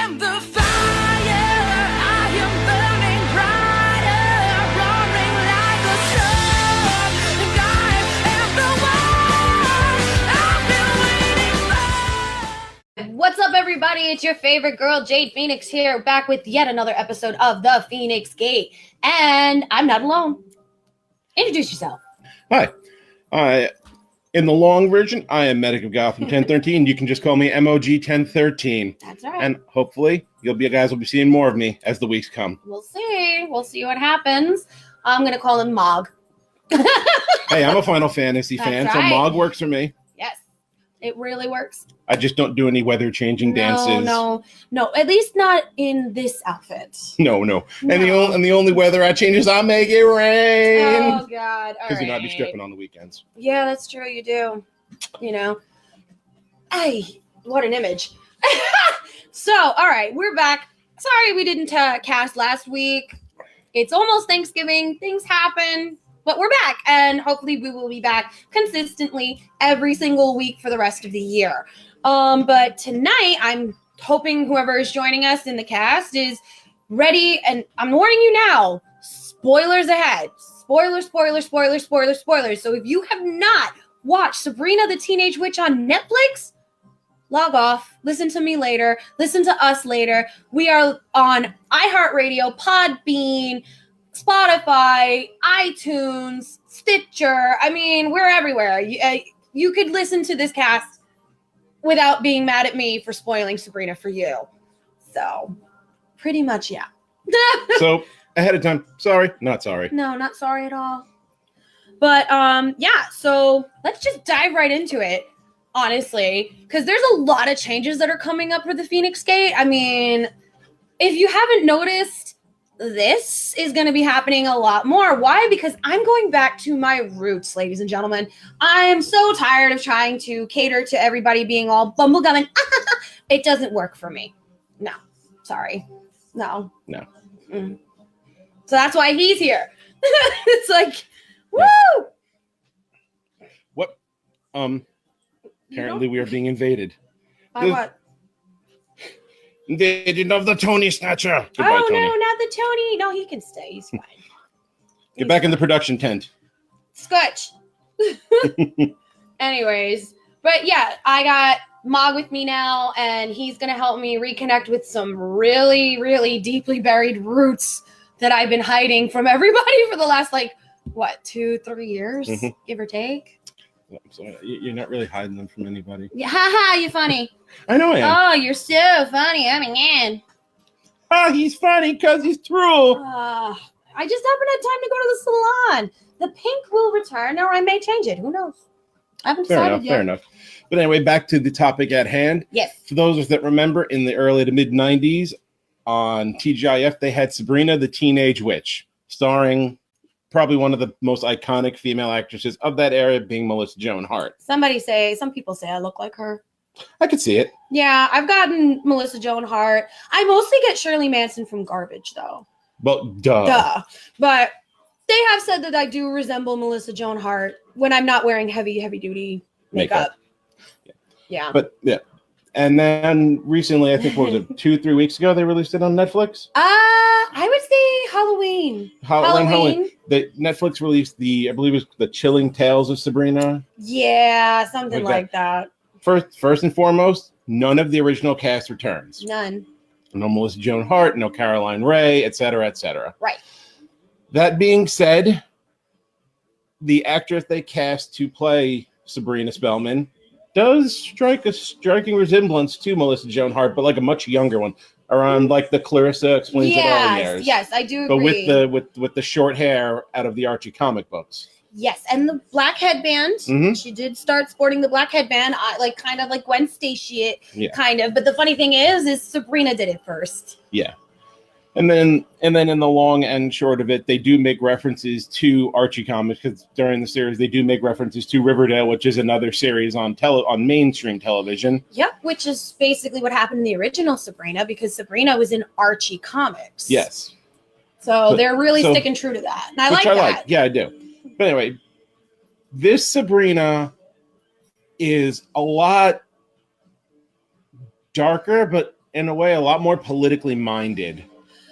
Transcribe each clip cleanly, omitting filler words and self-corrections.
am the fire, I am burning brighter, roaring like a storm, and I am the one I've been waiting for. What's up, everybody? It's your favorite girl, Jade Feinics, here, back with yet another episode of the Feinics Gate. And I'm not alone. Introduce yourself. Hi. In the long version, I am Medic of Gotham 1013. You can just call me MOG 1013. That's right. And hopefully, you guys will be seeing more of me as the weeks come. We'll see. We'll see what happens. I'm going to call him Mog. Hey, I'm a Final Fantasy fan, so Mog works for me. Yes, it really works. I just don't do any weather-changing dances. No. At least not in this outfit. No. And the only weather I change is I make it rain. Oh, God. Because you know I'd be stripping on the weekends. Yeah, that's true. You do. You know. Ay, what an image. So, all right, we're back. Sorry we didn't cast last week. It's almost Thanksgiving. Things happen. But we're back, and hopefully we will be back consistently every single week for the rest of the year. But tonight, I'm hoping whoever is joining us in the cast is ready, and I'm warning you now, spoilers ahead. Spoilers. So if you have not watched Sabrina the Teenage Witch on Netflix, log off, listen to me later, listen to us later. We are on iHeartRadio, Podbean, Spotify, iTunes, Stitcher. I mean, we're everywhere. You could listen to this cast without being mad at me for spoiling Sabrina for you. So, pretty much, yeah. So, ahead of time, sorry, not sorry. No, not sorry at all. But, yeah, so let's just dive right into it, honestly, because there's a lot of changes that are coming up for the Feinics Gate. I mean, if you haven't noticed, this is going to be happening a lot more. Why? Because I'm going back to my roots, ladies and gentlemen. I am so tired of trying to cater to everybody being all bumblegum and it doesn't work for me. No. Sorry. No. Mm. So that's why he's here. It's like, woo! What? Apparently we are being invaded. By what? Invasion of the Tony Snatcher. Goodbye, Oh, Tony. no, not the Tony. No, he can stay. He's fine. Get back in the production tent. Scotch. Anyways, but yeah, I got Mog with me now, and he's going to help me reconnect with some really, really deeply buried roots that I've been hiding from everybody for the last, 2-3 years, give or take. So you're not really hiding them from anybody. Yeah, haha, you're funny. I know I am. Oh, you're so funny. I mean, He's funny because he's true. I just haven't had time to go to the salon. The pink will return, or I may change it. Who knows? I haven't decided yet. Fair enough. But anyway, back to the topic at hand. Yes. For those that remember, in the early to mid 90s on TGIF, they had Sabrina the Teenage Witch, starring probably one of the most iconic female actresses of that era, being Melissa Joan Hart. Some people say I look like her. I could see it. Yeah, I've gotten Melissa Joan Hart. I mostly get Shirley Manson from Garbage, though. Well, duh. But they have said that I do resemble Melissa Joan Hart when I'm not wearing heavy duty makeup. Yeah. But yeah. And then recently, I think, what was it, 2-3 weeks ago, they released it on Netflix? I would say Halloween. Halloween. The Netflix released I believe it was the Chilling Tales of Sabrina. Yeah, something like that. First and foremost, none of the original cast returns. None. No Melissa Joan Hart, no Caroline Rhea, et cetera, et cetera. Right. That being said, the actress they cast to play Sabrina Spellman does strike a striking resemblance to Melissa Joan Hart, but like a much younger one, around like the Clarissa Explains It All years. Yes, I do agree. But with the short hair out of the Archie comic books. Yes, and the black headband. Mm-hmm. She did start sporting the black headband, kind of like Gwen Stacy, kind of. But the funny thing is Sabrina did it first. Yeah. And then in the long and short of it, they do make references to Archie comics, because during the series they do make references to Riverdale, which is another series on mainstream television. Yep, which is basically what happened in the original Sabrina, because Sabrina was in Archie comics. Yes. So they're really sticking true to that. And I like that. Yeah, I do. But anyway, this Sabrina is a lot darker, but in a way, a lot more politically minded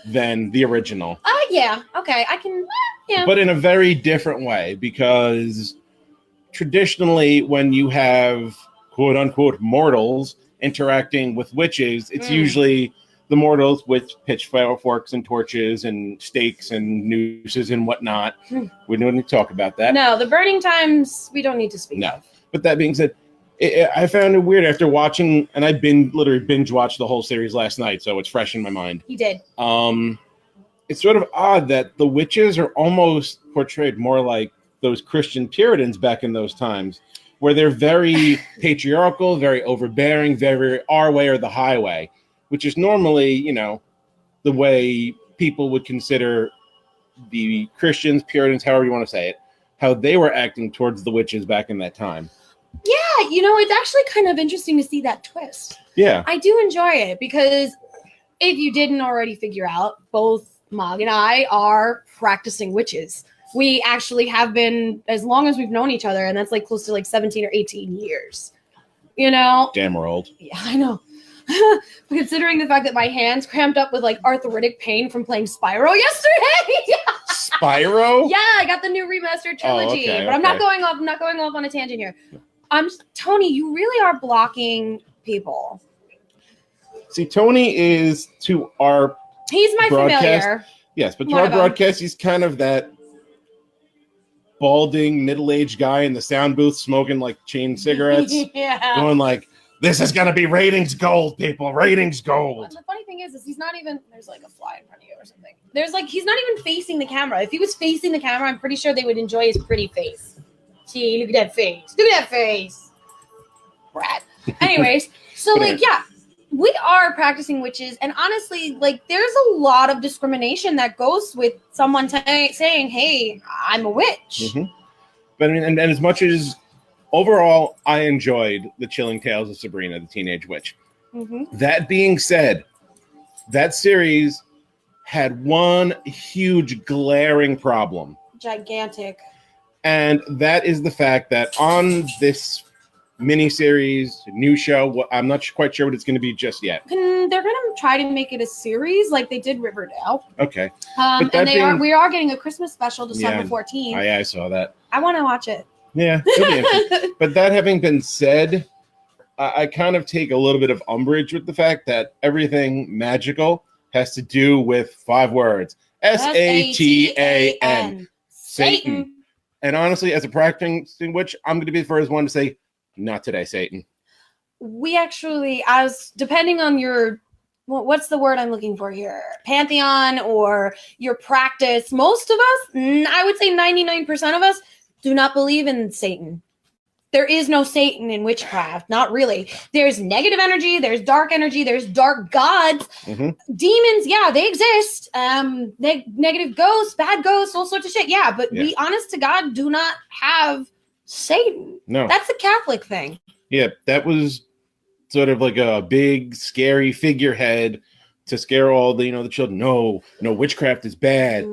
than the original. Yeah. Okay. I can. Yeah. But in a very different way, because traditionally, when you have quote unquote mortals interacting with witches, it's usually the mortals with pitchforks and torches and stakes and nooses and whatnot. We don't need to talk about that. No, the burning times we don't need to speak. No. But that being said, I found it weird after watching, and I literally binge watched the whole series last night, so it's fresh in my mind. He did. It's sort of odd that the witches are almost portrayed more like those Christian Puritans back in those times, where they're very patriarchal, very overbearing, very our way or the highway, which is normally, you know, the way people would consider the Christians, Puritans, however you want to say it, how they were acting towards the witches back in that time. Yeah, you know, it's actually kind of interesting to see that twist. Yeah. I do enjoy it because if you didn't already figure out, both Mog and I are practicing witches. We actually have been as long as we've known each other, and that's like close to like 17 or 18 years. You know? Damn, we're old. Yeah, I know. Considering the fact that my hands cramped up with like arthritic pain from playing Spyro yesterday. Spyro? Yeah, I got the new remastered trilogy. Okay, but I'm not going off on a tangent here. Tony, you really are blocking people. See, Tony is to our He's my broadcast, familiar. yes, but to One our of 'em. broadcast, he's kind of that balding, middle-aged guy in the sound booth smoking like chain cigarettes, Yeah. going like, "This is gonna be ratings gold, people. Ratings gold." The funny thing is he's not even. There's like a fly in front of you or something. He's not even facing the camera. If he was facing the camera, I'm pretty sure they would enjoy his pretty face. See, look at that face. Look at that face. Brad. Anyways, so like, yeah, we are practicing witches, and honestly, like, there's a lot of discrimination that goes with someone saying, "Hey, I'm a witch." Mm-hmm. But I mean, and as much as overall, I enjoyed the Chilling Tales of Sabrina, the Teenage Witch. Mm-hmm. That being said, that series had one huge glaring problem. Gigantic. And that is the fact that on this miniseries, new show, I'm not quite sure what it's going to be just yet. They're going to try to make it a series like they did Riverdale. Okay. And we are getting a Christmas special December 14th. I saw that. I want to watch it. Yeah. It'll be interesting. But that having been said, I kind of take a little bit of umbrage with the fact that everything magical has to do with 5 words. Satan. Satan. And honestly, as a practicing witch, I'm going to be the first one to say, not today, Satan. We actually, depending on your, what's the word I'm looking for here? Pantheon or your practice, most of us, I would say 99% of us, do not believe in Satan. There is no Satan in witchcraft. Not really. There's negative energy. There's dark energy. There's dark gods. Mm-hmm. Demons, yeah, they exist. Negative ghosts, bad ghosts, all sorts of shit. Yeah, but we, honest to God, do not have Satan. No. That's a Catholic thing. Yeah, that was sort of like a big, scary figurehead to scare all the, the children. No, witchcraft is bad.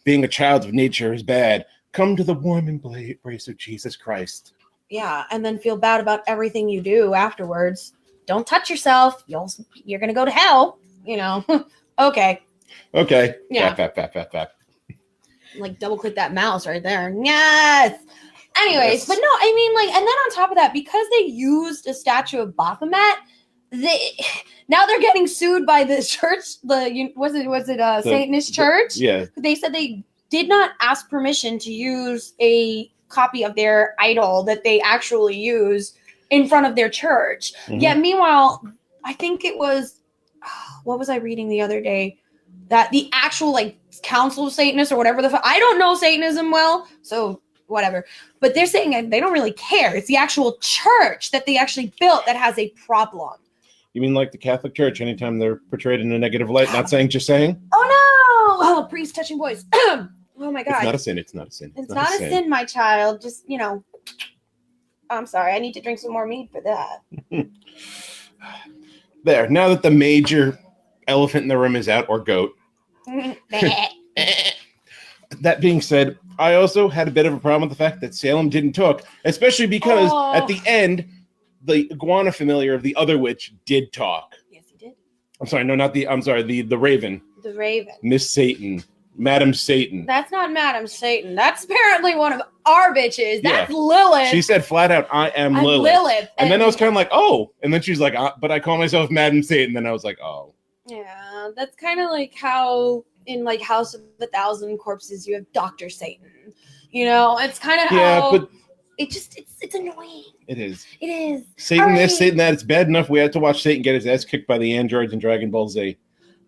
Being a child of nature is bad. Come to the warm embrace of Jesus Christ. Yeah, and then feel bad about everything you do afterwards. Don't touch yourself. You're gonna go to hell. Okay. Yeah. Fap. Like double click that mouse right there. Yes. Anyways, but no, I mean, like, and then on top of that, because they used a statue of Baphomet, now they're getting sued by the church. Was it Satanist church? Yeah. They said they did not ask permission to use a copy of their idol that they actually use in front of their church. Mm-hmm. Yet meanwhile, I think it was, what was I reading the other day? That the actual like Council of Satanists or whatever I don't know Satanism well, so whatever. But they're saying they don't really care. It's the actual church that they actually built that has a problem. You mean like the Catholic Church? Anytime they're portrayed in a negative light, not saying, just saying. Oh no! Oh, priest touching boys. Oh my God. It's not a sin. It's not a sin. It's not a sin, my child. Just, I'm sorry. I need to drink some more mead for that. There. Now that the major elephant in the room is out, or goat. That being said, I also had a bit of a problem with the fact that Salem didn't talk, especially because at the end, the iguana familiar of the other witch did talk. Yes, he did. I'm sorry, no, not the. I'm sorry, the Raven. The Raven. Miss Satan, Madam Satan. That's not Madam Satan. That's apparently one of our bitches. That's Yeah. Lilith. She said flat out, "I am I'm Lilith." And then I was kind of like, "Oh," and then she's like, "But I call myself Madam Satan." Then I was like, "Oh." Yeah, that's kind of like how in like House of the Thousand Corpses you have Dr. Satan. You know, it's kind of how but it's annoying. it is. It is. Satan All this, right. Satan that. It's bad enough we had to watch Satan get his ass kicked by the androids in Dragon Ball Z.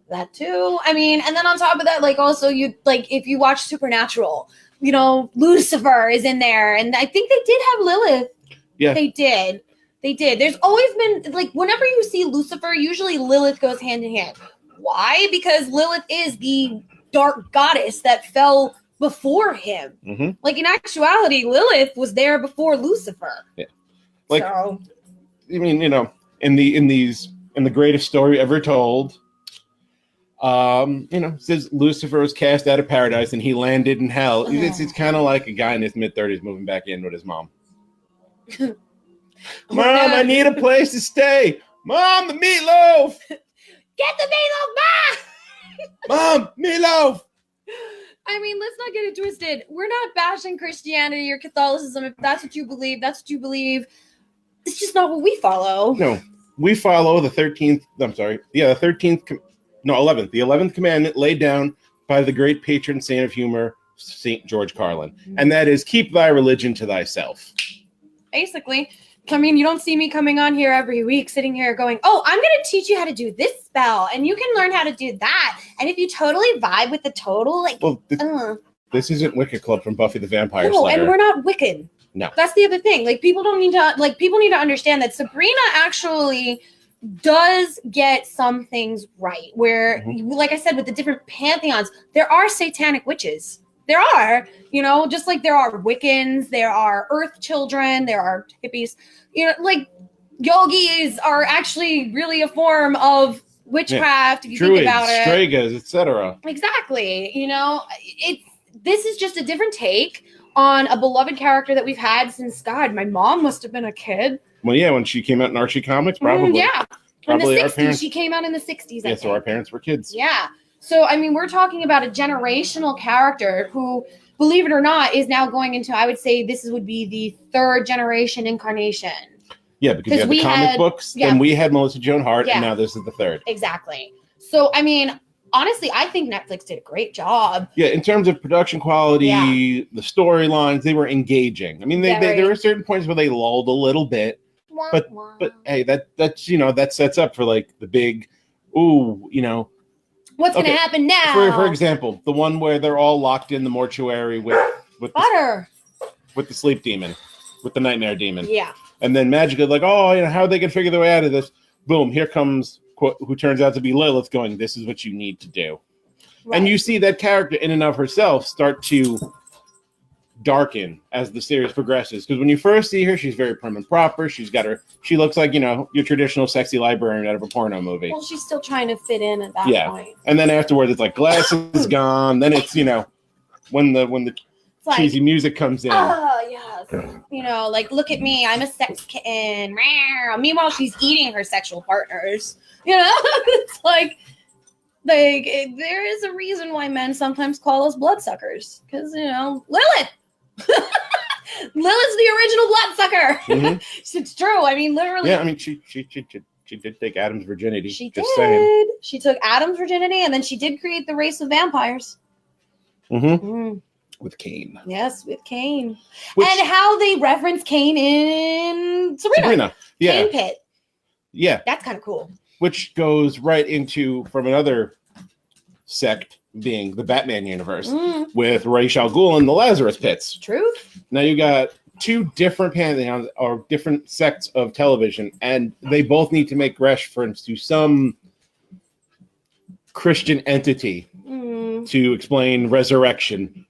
That too. I mean, and then on top of that, like also you like if you watch Supernatural, you know, Lucifer is in there, and I think they did have Lilith. Yeah, They did. They did. There's always been like whenever you see Lucifer, usually Lilith goes hand in hand. Why? Because Lilith is the dark goddess that fell before him. Mm-hmm. Like in actuality, Lilith was there before Lucifer. Yeah. Like so, I mean, you know, in the greatest story ever told, you know, says Lucifer was cast out of paradise and he landed in hell. It's kind of like a guy in his mid-30s moving back in with his mom. Mom, I need a place to stay. Mom, the meatloaf. get the meatloaf back! Mom, meatloaf. I mean, let's not get it twisted. We're not bashing Christianity or Catholicism. If that's what you believe, that's what you believe. It's just not what we follow. No, we follow the 13th. I'm sorry. Yeah, the 13th. No, 11th. The 11th commandment laid down by the great patron saint of humor, Saint George Carlin, and that is keep thy religion to thyself. Basically. I mean, you don't see me coming on here every week sitting here going, oh, I'm going to teach you how to do this spell, and you can learn how to do that. And if you totally vibe with the total, like, Well, this isn't Wicked Club from Buffy the Vampire Slayer. And we're not Wiccan. No. That's the other thing. Like, people need to understand that Sabrina actually does get some things right. Where, like I said, with the different pantheons, there are satanic witches. There are, you know, just like there are Wiccans, there are Earth Children, there are hippies. You know, like yogis are actually really a form of witchcraft. If you Druids, think about it, Stragas, etc. Exactly. You know, this is just a different take on a beloved character that we've had since God. My mom must have been a kid. Well, yeah, when she came out in Archie Comics, probably. Yeah, Probably in the our 60s. parents- She came out in the 60s. I Yeah, so our think. parents were kids. Yeah. So, I mean, we're talking about a generational character who, believe it or not, is now going into, I would say would be the third generation incarnation. Yeah, because you had the comic books, then we had Melissa Joan Hart, and now this is the third. Exactly. So, I mean, honestly, I think Netflix did a great job. Yeah, in terms of production quality, the storylines, they were engaging. I mean, there were certain points where they lulled a little bit, but hey, that's you know, that sets up for like the big, you know. What's going to happen now? For example, the one where they're all locked in the mortuary with the sleep demon, with the nightmare demon. Yeah. And then magically, like, oh, you know, how are they going to figure their way out of this? Boom, here comes who turns out to be Lilith going, this is what you need to do. Right. And you see that character in and of herself start to darken as the series progresses. Because when you first see her, she's very prim and proper. She looks like, you know, your traditional sexy librarian out of a porno movie. Well, she's still trying to fit in at that point. And then afterwards, it's like glasses gone. Then it's, you know, when the cheesy music comes in. Oh, yes. You know, like, look at me. I'm a sex kitten. Meanwhile, she's eating her sexual partners. You know, it's like there is a reason why men sometimes call us bloodsuckers. Because, you know, Lilith. Lilith's the original bloodsucker. Mm-hmm. It's true. I mean, literally. Yeah, I mean, she did take Adam's virginity. She just did. Saying. She took Adam's virginity, and then she did create the race of vampires. With Cain. Yes, with Cain. And how they reference Cain in Sabrina. Yeah. Cain Pit. Yeah. That's kind of cool. Which goes right into, from another sect, being the Batman universe, with Ra's al Ghul and the Lazarus Pits. True. Now you got two different pantheons or different sects of television, and they both need to make reference to some Christian entity to explain resurrection.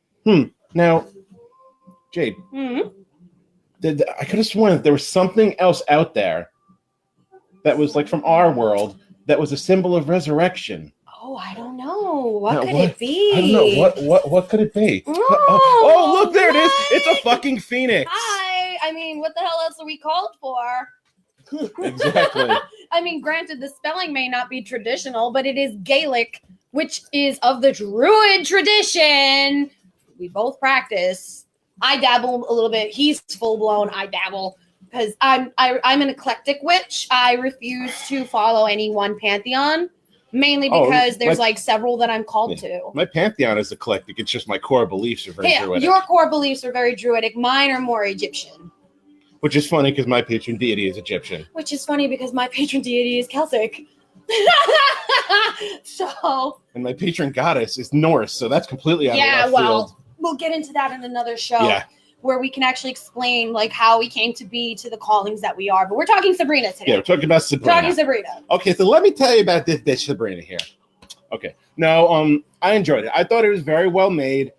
Now, Jade, I could have sworn that there was something else out there that was like from our world that was a symbol of resurrection. Oh, I don't know. What could it be? I don't know. What could it be? Oh, look, there it is. It's a fucking phoenix. Hi. I mean, what the hell else are we called for? Exactly. I mean, granted, the spelling may not be traditional, but it is Gaelic, which is of the Druid tradition. We both practice. I dabble a little bit. He's full blown. I dabble because I'm an eclectic witch. I refuse to follow any one pantheon, mainly because there's like several that I'm called to. My pantheon is eclectic. It's just my core beliefs are very druidic. Your core beliefs are very druidic. Mine are more Egyptian. Which is funny because my patron deity is Egyptian. Which is funny because my patron deity is Celtic. So. And my patron goddess is Norse, so that's completely out of left field. We'll get into that in another show. Yeah. Where we can actually explain like how we came to be to the callings that we are. But we're talking Sabrina today. Yeah, we're talking about Sabrina. Okay, so let me tell you about this bitch Sabrina here. Okay. No, I enjoyed it. I thought it was very well made.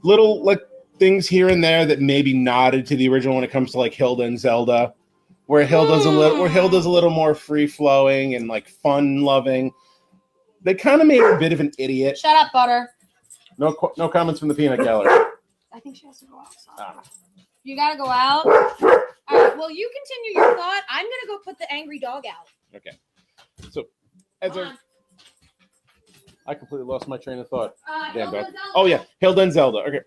Little like things here and there that maybe nodded to the original when it comes to like Hilda and Zelda, where Hilda's a little more free flowing and like fun loving. They kind of made her a bit of an idiot. Shut up, Butter. No comments from the peanut gallery. I think she has to go outside. You gotta go out. All right. Well, you continue your thought. I'm gonna go put the angry dog out. Okay. So, I completely lost my train of thought. Damn dog. Oh yeah, Hilda and Zelda. Okay.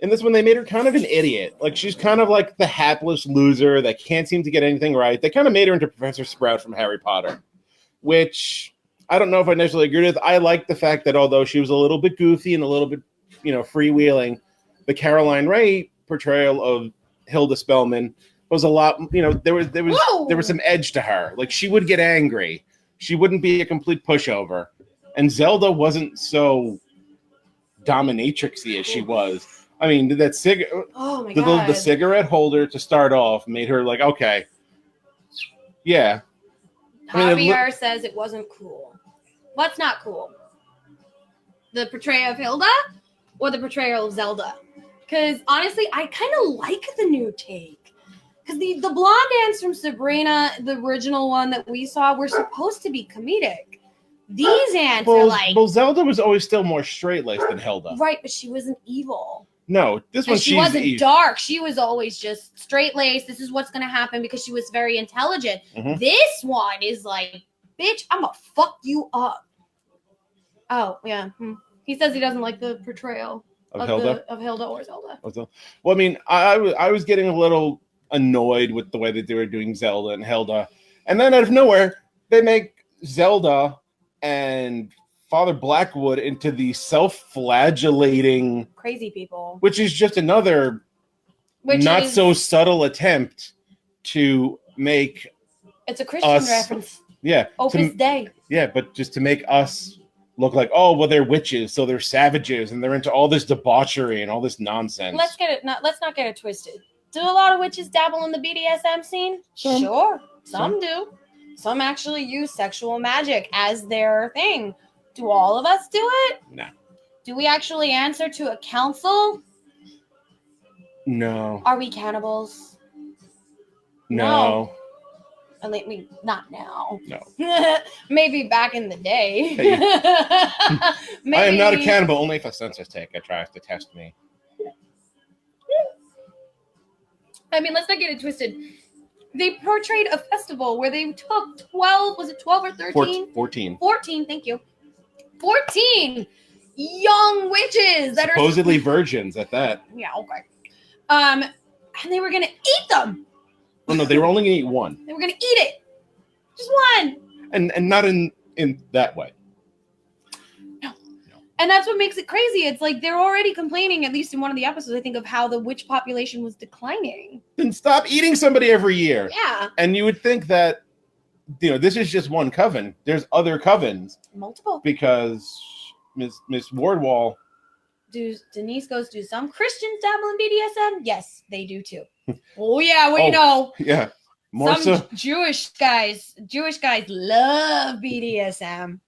In this one, they made her kind of an idiot. Like she's kind of like the hapless loser that can't seem to get anything right. They kind of made her into Professor Sprout from Harry Potter, which I don't know if I necessarily agree with. I like the fact that although she was a little bit goofy and a little bit, freewheeling, the Caroline Ray portrayal of Hilda Spellman was a lot. There was some edge to her. Like she would get angry. She wouldn't be a complete pushover, and Zelda wasn't so dominatrixy as she was. I mean, that the cigarette holder to start off made her like, okay, yeah. Javier says it wasn't cool. What's not cool? The portrayal of Hilda or the portrayal of Zelda? Because honestly, I kind of like the new take. Because the blonde ants from Sabrina, the original one that we saw, were supposed to be comedic. These ants are like... Well, Zelda was always still more straight-laced than Hilda. Right, but she wasn't evil. No, this one she wasn't dark. She was always just straight-laced. This is what's going to happen because she was very intelligent. Mm-hmm. This one is like, bitch, I'm going to fuck you up. Oh, yeah. He says he doesn't like the portrayal of Hilda or Zelda. Well, I mean, I was getting a little annoyed with the way that they were doing Zelda and Hilda. And then out of nowhere, they make Zelda and Father Blackwood into the self-flagellating crazy people, which is just another not so subtle attempt to make it's a Christian reference. Yeah. Opus Dei. Yeah, but just to make us look like, oh, well, they're witches, so they're savages, and they're into all this debauchery and all this nonsense. Let's not get it twisted. Do a lot of witches dabble in the BDSM scene? Sure. Some do. Some actually use sexual magic as their thing. Do all of us do it? No. Do we actually answer to a council? No. Are we cannibals? No. I mean, not now. No. Maybe back in the day. Hey. I am not a cannibal, only if a census taker tries to test me. I mean, let's not get it twisted. They portrayed a festival where they took 12, was it 12 or 13? 14. 14, thank you. 14 young witches that supposedly virgins at that. Yeah, okay. And they were going to eat them. Oh, no, they were only going to eat one. They were going to eat it. Just one. And not in that way. No. And that's what makes it crazy. It's like they're already complaining, at least in one of the episodes, I think, of how the witch population was declining. Then stop eating somebody every year. Yeah. And you would think that, this is just one coven. There's other covens. Multiple. Because Miss Wardwall. Denise goes, do some Christians dabble in BDSM? Yes, they do too. Oh, yeah, we know. Yeah. More some so. Jewish guys love BDSM.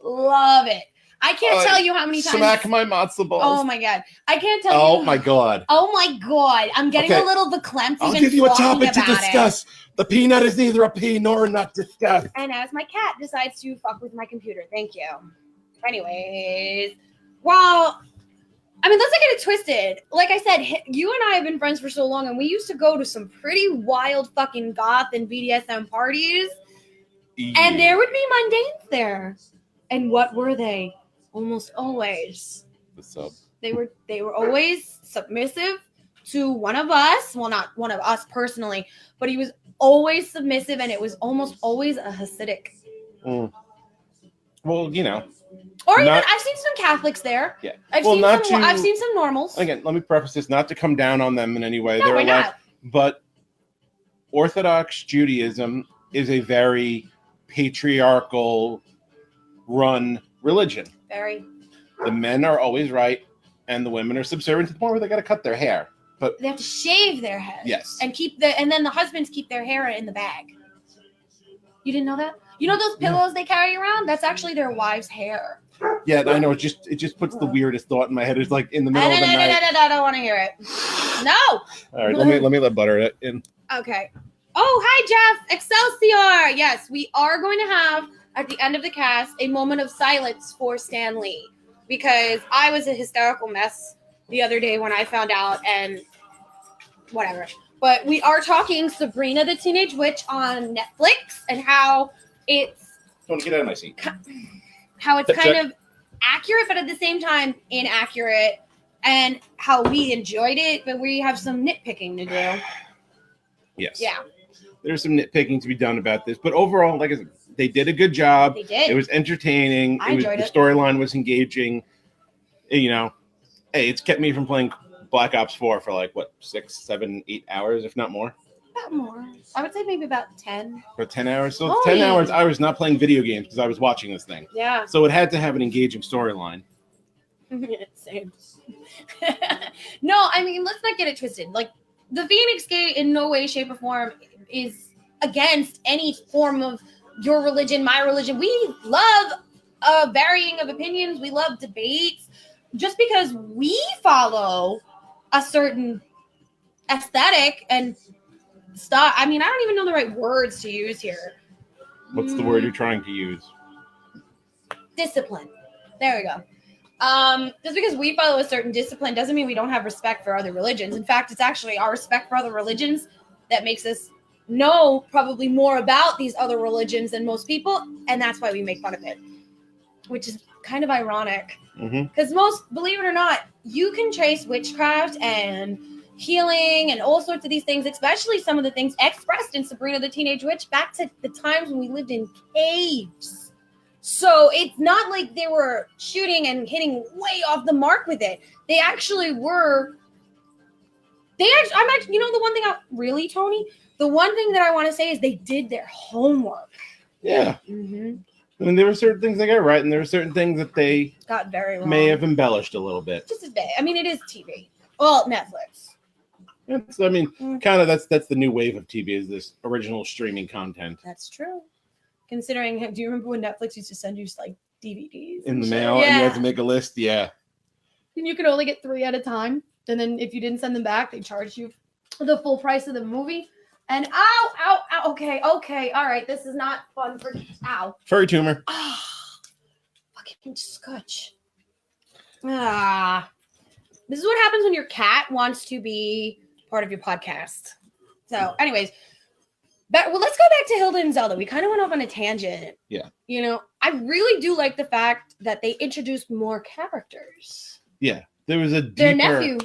Love it. I can't tell you how many times. Smack my matzo balls. Oh my god. I can't tell you. Oh my god. Oh my god. I'm getting a little verklempt. I'll give you a topic to discuss. The peanut is neither a pea nor a nut discuss. And as my cat decides to fuck with my computer. Thank you. Anyways. Well, I mean, let's not get it twisted. Like I said, you and I have been friends for so long, and we used to go to some pretty wild fucking goth and BDSM parties, and there would be mundanes there. And what were they? Almost always. What's up? They were always submissive to one of us. Well, not one of us personally, but he was always submissive, and it was almost always a Hasidic. Mm. Well, you know. Or even I've seen some Catholics there. Yeah. I've seen some normals. Again, let me preface this not to come down on them in any way. No, why not? But Orthodox Judaism is a very patriarchal run religion. Very. The men are always right, and the women are subservient to the point where they got to cut their hair. But they have to shave their heads. Yes. And then the husbands keep their hair in the bag. You didn't know that? You know those pillows they carry around? That's actually their wives' hair. Yeah, I know. It just puts the weirdest thought in my head. It's like in the middle of the night. I don't want to hear it. No. All right, let me let butter it in. Okay. Oh, hi, Jeff. Excelsior. Yes, we are going to have at the end of the cast a moment of silence for Stan Lee because I was a hysterical mess the other day when I found out and whatever. But we are talking Sabrina the Teenage Witch on Netflix and how it's I want to get out of my seat. How it's kind of accurate, but at the same time inaccurate, and how we enjoyed it, but we have some nitpicking to do. Yes. Yeah. There's some nitpicking to be done about this, but overall, like I said, they did a good job. They did. It was entertaining. I enjoyed it. The storyline was engaging. You know, hey, it's kept me from playing Black Ops 4 for like, 6, 7, 8 hours, if not more? About more. I would say maybe about 10. For 10 hours? So 10 hours I was not playing video games because I was watching this thing. Yeah. So it had to have an engaging storyline. Same. No, I mean, let's not get it twisted. Like, the Feinics Gate in no way, shape, or form is against any form of your religion, my religion. We love varying of opinions. We love debates. Just because we follow a certain aesthetic and stuff. I mean, I don't even know the right words to use here. What's the word you're trying to use? Discipline. There we go. Just because we follow a certain discipline doesn't mean we don't have respect for other religions. In fact, it's actually our respect for other religions that makes us know probably more about these other religions than most people, and that's why we make fun of it, which is kind of ironic. Because believe it or not, you can trace witchcraft and healing and all sorts of these things, especially some of the things expressed in Sabrina the Teenage Witch, back to the times when we lived in caves. So it's not like they were shooting and hitting way off the mark with it. They actually were. You know, the one thing Tony, the one thing that I want to say is they did their homework. Yeah. I mean, there were certain things they got right, and there were certain things that they got very wrong. May have embellished a little bit. Just a bit. I mean, it is TV. Well, Netflix. I mean, kind of that's the new wave of TV is this original streaming content. That's true. Considering, do you remember when Netflix used to send you like DVDs in the mail, and you had to make a list? Yeah. And you could only get 3 at a time, and then if you didn't send them back, they charged you the full price of the movie. And ow, okay, all right, this is not fun for furry tumor. Fucking scotch. This is what happens when your cat wants to be part of your podcast. So, anyways, let's go back to Hilda and Zelda. We kind of went off on a tangent. Yeah. You know, I really do like the fact that they introduced more characters. Yeah, there was their nephew.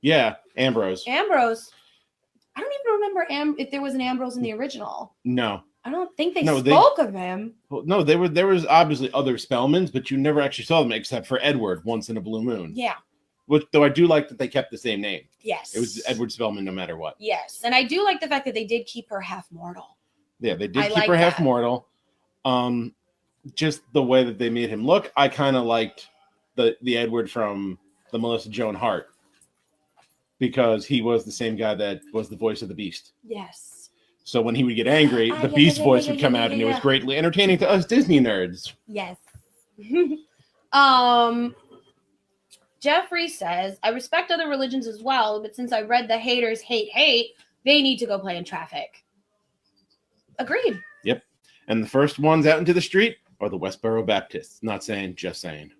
Yeah, Ambrose. I don't even remember if there was an Ambrose in the original. No. I don't think they spoke of him. Well, no, there was obviously other Spellmans, but you never actually saw them except for Edward once in a blue moon. Yeah. Which, though I do like that they kept the same name. Yes. It was Edward Spellman no matter what. Yes. And I do like the fact that they did keep her half mortal. Yeah, they did keep her half mortal. Just the way that they made him look, I kind of liked the Edward from the Melissa Joan Hart. Because he was the same guy that was the voice of the Beast. Yes. So when he would get angry, the Beast voice would come out, and it was greatly entertaining to us Disney nerds. Yes. Jeffrey says, I respect other religions as well, but since I read the haters hate, they need to go play in traffic. Agreed. Yep. And the first ones out into the street are the Westboro Baptists. Not saying, just saying.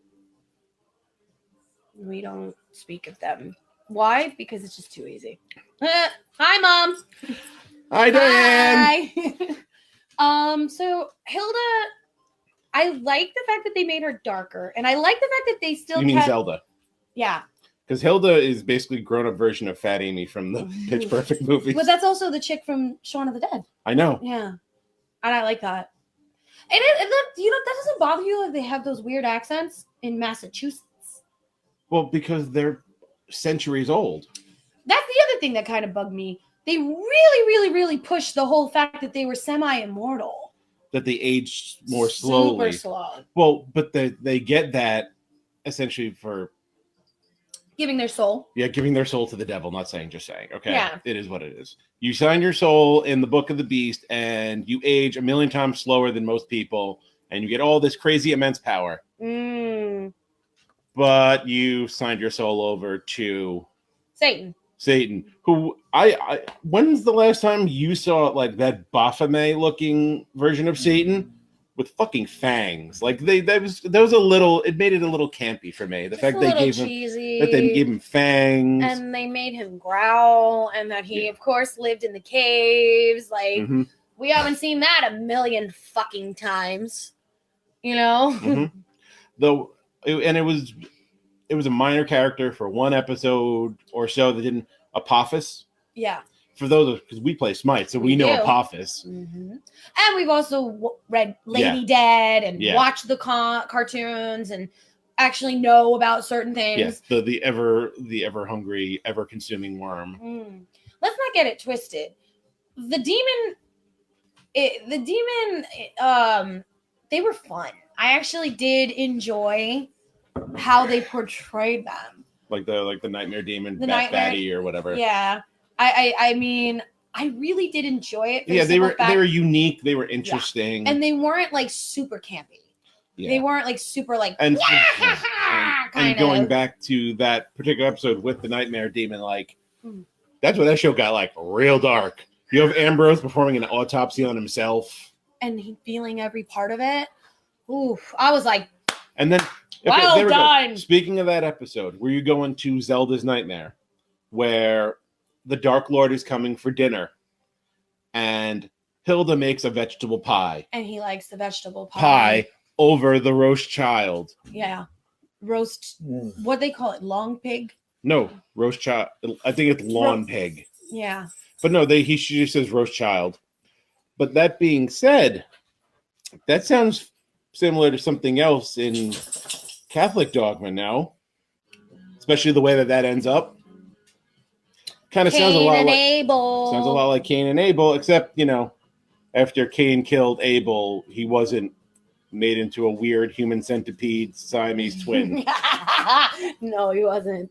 We don't speak of them. Why? Because it's just too easy. Hi, Mom. Hi, Diane. Hi. So Hilda, I like the fact that they made her darker, and I like the fact that they still You mean kept. Zelda? Yeah, Because Hilda is basically a grown-up version of Fat Amy from the Pitch Perfect movies. but that's also the chick from Shaun of the Dead. I know. Yeah, and I like that. And that doesn't bother you that they have those weird accents in Massachusetts. Well, because they're centuries old. That's the other thing that kind of bugged me. They really pushed the whole fact that they were semi-immortal. That they age more slowly. Super slow. Well, but they get that essentially for Giving their soul. Yeah, giving their soul to the devil, not saying, just saying. Okay. Yeah. It is what it is. You sign your soul in the Book of the Beast, and you age 1,000,000 times slower than most people, and you get all this crazy immense power. But you signed your soul over to Satan, who I when's the last time you saw like that Baphomet looking version of Satan with fucking fangs? Like that was a little, it made it a little campy for me. The fact they gave him fangs, and they made him growl, and that he of course lived in the caves. Like we haven't seen that 1,000,000 fucking times, you know. Though, and it was a minor character for one episode or so that didn't. Apophis. Yeah. For those, because we play Smite, so we know Apophis. And we've also read Lady Dead and watched the cartoons and actually know about certain things. Yes, the ever hungry, ever consuming worm. Let's not get it twisted. The demon, they were fun. I actually did enjoy how they portrayed them. Like the Nightmare Demon, Baddie or whatever. Yeah, I mean, I really did enjoy it. Yeah, they were unique. They were interesting, and they weren't like super campy. Yeah. They weren't like super like and going back to that particular episode with the Nightmare Demon, like that's when that show got like real dark. You have Ambrose performing an autopsy on himself, and he feeling every part of it. Ooh, I was like, and then. Well done. Speaking of that episode, were you going to Zelda's Nightmare, where the Dark Lord is coming for dinner, and Hilda makes a vegetable pie. And he likes the vegetable pie. Over the roast child. Yeah. Roast, what they call it, long pig? No, roast child. I think it's lawn pig. Yeah. But no, she just says roast child. But that being said, that sounds similar to something else in Catholic dogma now, especially the way that ends up. Kind of sounds a lot like Cain and Abel, except after Cain killed Abel, he wasn't made into a weird human centipede Siamese twin. No, he wasn't.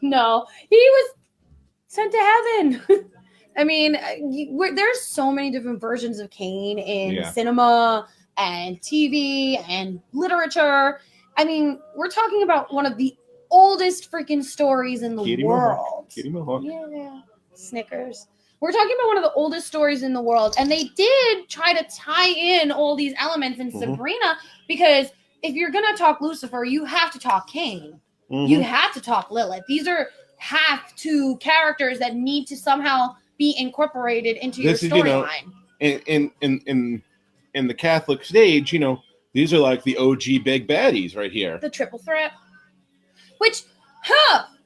No, he was sent to heaven. I mean, there's so many different versions of Cain in cinema and TV and literature. I mean, we're talking about one of the oldest freaking stories in the world. Kitty Mohawk. Yeah, Snickers. We're talking about one of the oldest stories in the world, and they did try to tie in all these elements in Sabrina, because if you're gonna talk Lucifer, you have to talk Cain. You have to talk Lilith. These have to characters that need to somehow be incorporated into your storyline. In the Catholic stage, these are like the OG big baddies right here. The triple threat. Which,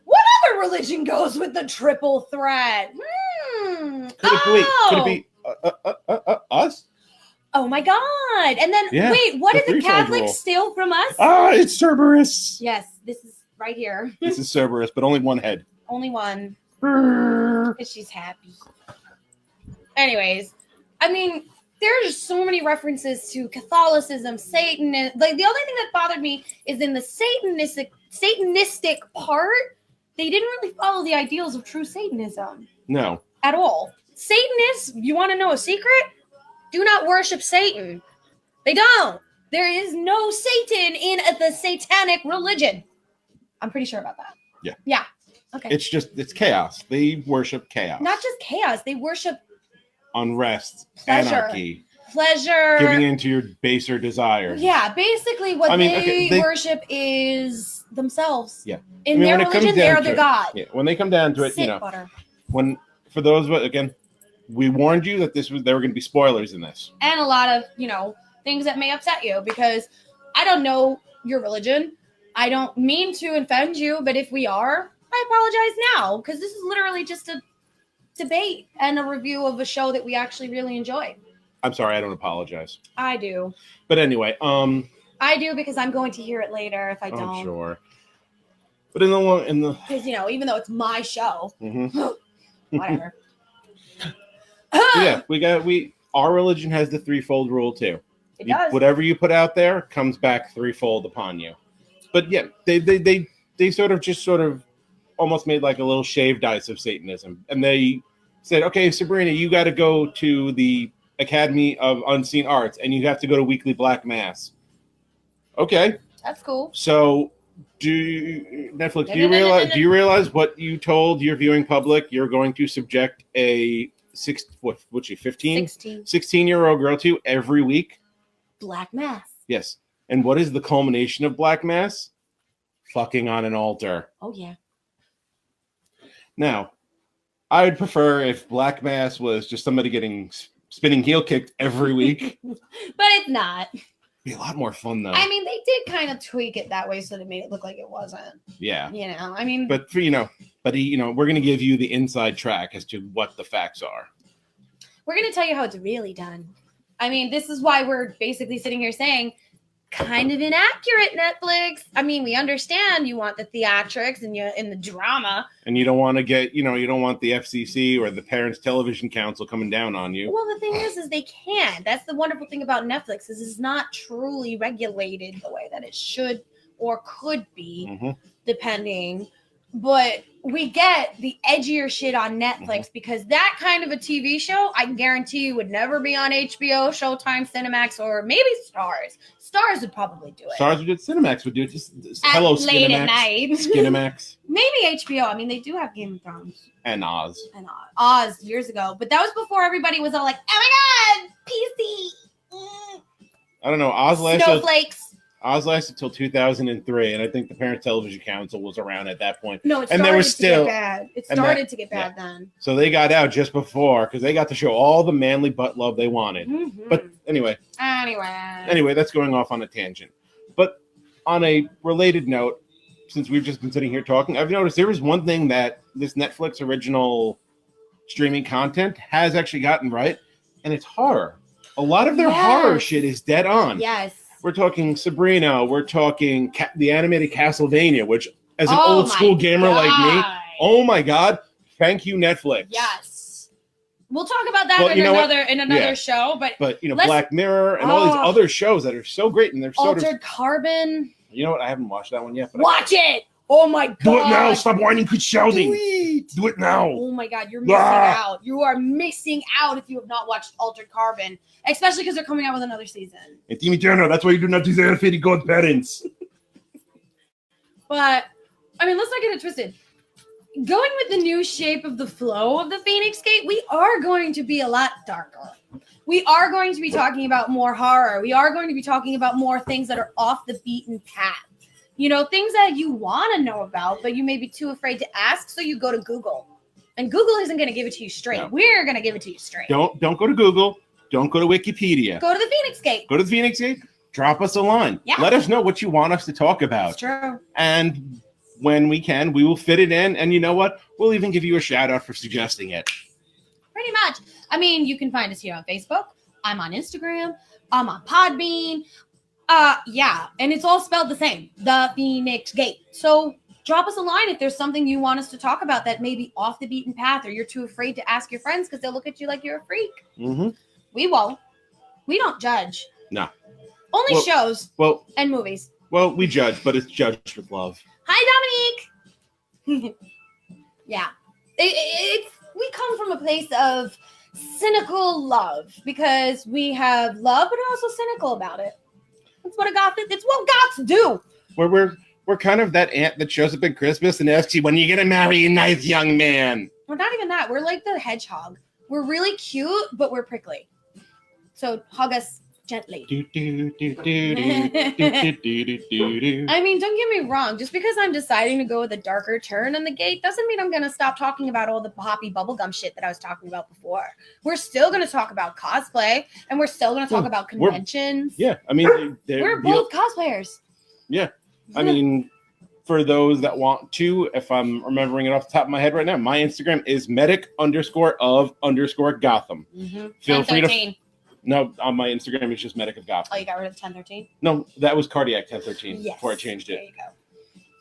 what other religion goes with the triple threat? Could it be us? Oh my God. And then, wait, what did the Catholics steal from us? It's Cerberus. Yes, this is right here. This is Cerberus, but only one head. Only one. Because she's happy. Anyways, I mean, there's so many references to Catholicism, Satan. Like, the only thing that bothered me is in the Satanistic part, they didn't really follow the ideals of true Satanism. No. At all. Satanists, you want to know a secret? Do not worship Satan. They don't. There is no Satan in the satanic religion. I'm pretty sure about that. Yeah. Yeah. Okay. It's chaos. They worship chaos. Not just chaos. They worship unrest, pleasure. anarchy. pleasure. Giving into your baser desires. Yeah, basically what they they worship is themselves. Yeah. In their religion, they're the god. Yeah, when they come down to it, Butter. For those, again, we warned you that there were going to be spoilers in this. And a lot of, things that may upset you because I don't know your religion. I don't mean to offend you, but if we are, I apologize now because this is literally just a debate and a review of a show that we actually really enjoy. I'm sorry, I don't apologize. I do. But anyway, I do because I'm going to hear it later if I don't. I'm sure. But in the because even though it's my show, whatever. Yeah, our religion has the threefold rule too. It does. Whatever you put out there comes back threefold upon you. But yeah, they sort of almost made like a little shaved ice of Satanism, and they said, "Okay, Sabrina, you got to go to the Academy of Unseen Arts, and you have to go to weekly black mass." Okay, that's cool. So, do you realize what you told your viewing public? You're going to subject a 16-year-old girl to every week? Black mass. Yes. And what is the culmination of black mass? Fucking on an altar. Oh yeah. Now, I would prefer if black mass was just somebody getting spinning heel kicked every week. But it's not. It'd be a lot more fun though. I mean, they did kind of tweak it that way so that it made it look like it wasn't. Yeah. I mean, but we're going to give you the inside track as to what the facts are. We're going to tell you how it's really done. I mean, this is why we're basically sitting here saying kind of inaccurate, Netflix. I mean, we understand you want the theatrics and the drama. And you don't want to get, you don't want the FCC or the Parents Television Council coming down on you. Well, the thing is they can. That's the wonderful thing about Netflix is it's not truly regulated the way that it should or could be, depending. But we get the edgier shit on Netflix because that kind of a TV show, I guarantee you, would never be on HBO, Showtime, Cinemax, or maybe Stars. Stars would probably do it. Stars would do it. Cinemax would do it. Just hello, late Skinemax. At night. Skinemax. Maybe HBO. I mean, they do have Game of Thrones. And Oz. Oz years ago. But that was before everybody was all like, oh my God, PC. I don't know. Oz lasted. Snowflakes. Oz lasted until 2003, and I think the Parents Television Council was around at that point. No, it started to get bad. It started to get bad then. So they got out just before because they got to show all the manly butt love they wanted. But anyway, that's going off on a tangent. But on a related note, since we've just been sitting here talking, I've noticed there is one thing that this Netflix original streaming content has actually gotten right, and it's horror. A lot of their horror shit is dead on. Yes. We're talking Sabrina. We're talking the animated Castlevania, which, as an old school gamer like me, oh my God, thank you, Netflix. Yes, we'll talk about that in another show. But Black Mirror and all these other shows that are so great and they're Altered Carbon. You know what? I haven't watched that one yet. But Watch it. Oh my God. Do it now. Stop whining. Quit shouting. Do it now. Oh my God. You're missing out. You are missing out if you have not watched Altered Carbon, especially because they're coming out with another season. And Timmy Turner, that's why you do not deserve fairy godparents. But, I mean, let's not get it twisted. Going with the new shape of the flow of the Feinics Gate, we are going to be a lot darker. We are going to be talking about more horror. We are going to be talking about more things that are off the beaten path. Things that you want to know about, but you may be too afraid to ask, so you go to Google. And Google isn't going to give it to you straight. No. We're going to give it to you straight. Don't go to Google. Don't go to Wikipedia. Go to the Feinics Gate. Go to the Feinics Gate. Drop us a line. Yeah. Let us know what you want us to talk about. It's true. And when we can, we will fit it in. And you know what? We'll even give you a shout out for suggesting it. Pretty much. I mean, you can find us here on Facebook. I'm on Instagram. I'm on Podbean. And it's all spelled the same, the Feinics Gate. So drop us a line if there's something you want us to talk about that may be off the beaten path or you're too afraid to ask your friends because they'll look at you like you're a freak. We won't. We don't judge. No. Only shows and movies. Well, we judge, but it's judged with love. Hi, Dominique. Yeah. We come from a place of cynical love because we have love, but we're also cynical about it. It's what goths do. We're kind of that aunt that shows up at Christmas and asks you, when are you going to marry a nice young man? We're not even that. We're like the hedgehog. We're really cute, but we're prickly. So hug us gently. Do, do, do, do, do, do, do, do, do, do. I mean, don't get me wrong. Just because I'm deciding to go with a darker turn in the gate doesn't mean I'm going to stop talking about all the poppy bubblegum shit that I was talking about before. We're still going to talk about cosplay, and we're still going to talk about conventions. Yeah, I mean, We're both cosplayers. Yeah, I mean, for those that want to, if I'm remembering it off the top of my head right now, my Instagram is medic_of_Gotham. Feel free to. No, on my Instagram, it's just Medic of Gotham. Oh, you got rid of 1013? No, that was Cardiac 1013 Yes. before I changed it. There you go.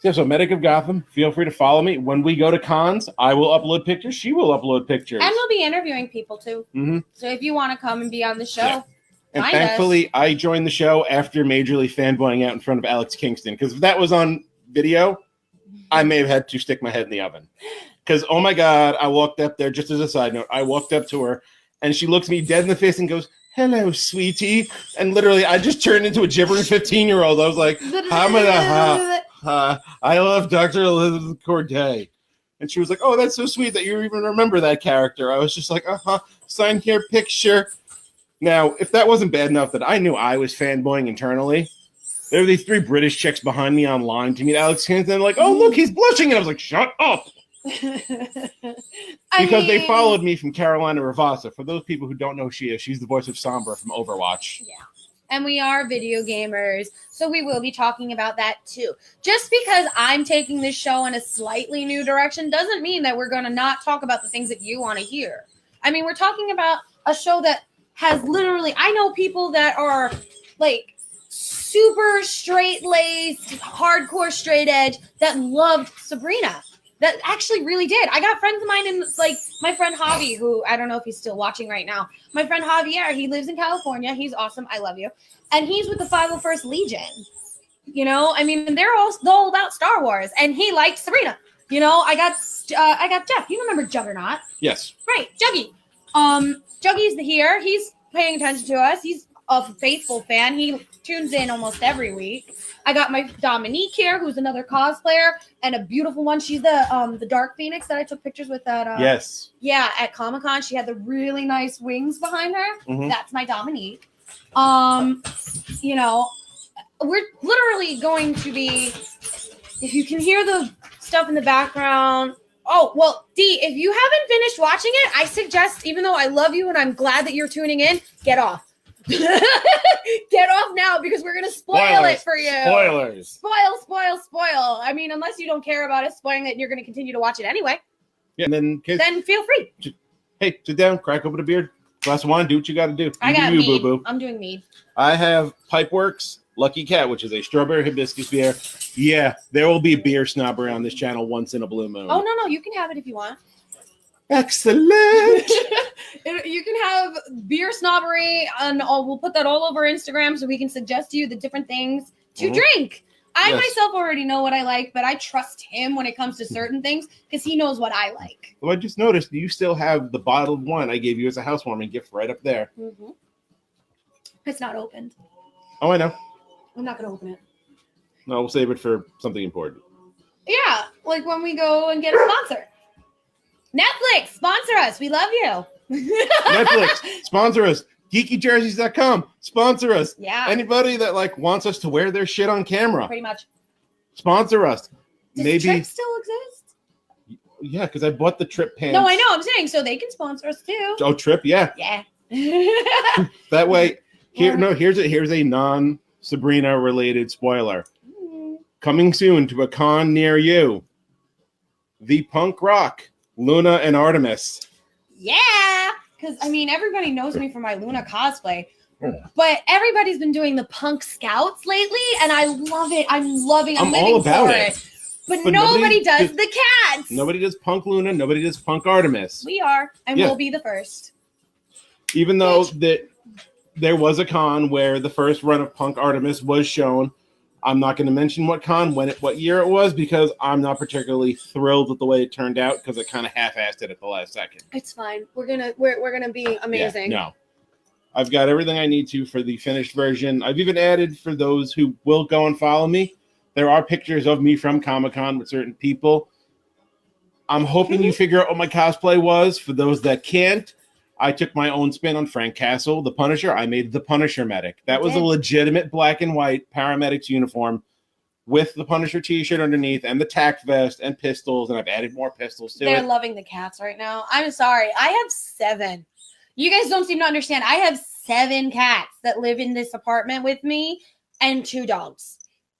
Yeah, so Medic of Gotham, feel free to follow me. When we go to cons, I will upload pictures. She will upload pictures. And we'll be interviewing people too. Mm-hmm. So if you want to come and be on the show, Yeah. And find thankfully, I joined the show after majorly fanboying out in front of Alex Kingston. Because if that was on video, I may have had to stick my head in the oven. Because, oh my God, I walked up there, just as a side note, I walked up to her, and she looks me dead in the face and goes, "Hello, sweetie." And literally, I just turned into a gibbering 15-year-old. I was like, I love Dr. Elizabeth Corday. And she was like, "Oh, that's so sweet that you even remember that character." I was just like, sign here, picture. Now, if that wasn't bad enough that I knew I was fanboying internally, there were these 3 British chicks behind me online to meet Alex Kingston. Like, "Oh, look, he's blushing." And I was like, "Shut up." Because they followed me from Carolina Ravassa. For those people who don't know who she is, she's the voice of Sombra from Overwatch. Yeah. And we are video gamers, so we will be talking about that too. Just because I'm taking this show in a slightly new direction doesn't mean that we're going to not talk about the things that you want to hear. I mean, we're talking about a show that has literally, I know people that are like super straight-laced, hardcore straight edge that loved Sabrina. That actually really did. I got friends of mine in, like, my friend Javi, who I don't know if he's still watching right now. My friend Javier, he lives in California. He's awesome. I love you. And he's with the 501st Legion. You know, I mean, they're all about Star Wars. And he liked Sabrina. You know, I got Jeff. You remember Juggernaut? Yes. Right, Juggy. Juggy's here. He's paying attention to us. He's a faithful fan. He tunes in almost every week. I got my Dominique here, who's another cosplayer and a beautiful one. She's the Dark Phoenix that I took pictures with at Yes. Yeah, at Comic-Con. She had the really nice wings behind her. Mhm. That's my Dominique. You know, we're literally going to be, if you can hear the stuff in the background. Oh, well, Dee, if you haven't finished watching it, I suggest, even though I love you and I'm glad that you're tuning in, get off. Get off now because we're gonna spoil it for you. Spoilers. Spoil. I mean, unless you don't care about us spoiling it and you're gonna continue to watch it anyway. Yeah, and Then feel free. hey, sit down, crack open a beer, glass of wine, do what you got to do. I got you, mead. boo boo. I'm doing mead. I have Pipeworks Lucky Cat, which is a strawberry hibiscus beer. Yeah, there will be beer snobbery on this channel once in a blue moon. Oh no, you can have it if you want. Excellent. You can have beer snobbery, and we'll put that all over Instagram so we can suggest to you the different things to drink. I myself already know what I like, but I trust him when it comes to certain things because he knows what I like. Well, I just noticed you still have the bottle of wine I gave you as a housewarming gift right up there. Mm-hmm. It's not opened. Oh, I know. I'm not going to open it. No, we'll save it for something important. Yeah, like when we go and get a sponsor. Netflix, sponsor us. We love you. Netflix, sponsor us. GeekyJerseys.com, sponsor us. Yeah. Anybody that wants us to wear their shit on camera, Pretty much. sponsor us. Does Maybe. Trip still exist? Yeah, because I bought the Trip pants. No, I know. I'm saying so they can sponsor us too. Oh, Trip, yeah. Yeah. That way, here's a non-Sabrina related spoiler. Coming soon to a con near you. The punk rock Luna and Artemis. Yeah. Because, I mean, everybody knows me for my Luna cosplay. But everybody's been doing the punk scouts lately, and I love it. I'm living all about for it. But nobody does the cats. Nobody does punk Luna. Nobody does punk Artemis. We are, and we'll be the first. Even though there was a con where the first run of punk Artemis was shown. I'm not going to mention what con, what year it was, because I'm not particularly thrilled with the way it turned out because it kind of half-assed it at the last second. It's fine. We're gonna be amazing. Yeah, no, I've got everything I need to for the finished version. I've even added, for those who will go and follow me, there are pictures of me from Comic-Con with certain people. I'm hoping you figure out what my cosplay was. For those that can't, I took my own spin on Frank Castle, the Punisher. I made the Punisher medic. That was a did. legitimate black and white paramedics uniform with the Punisher t-shirt underneath and the tack vest and pistols, and I've added more pistols to They're it. loving the cats right now. I'm sorry. I have 7. You guys don't seem to understand. I have 7 cats that live in this apartment with me and 2 dogs.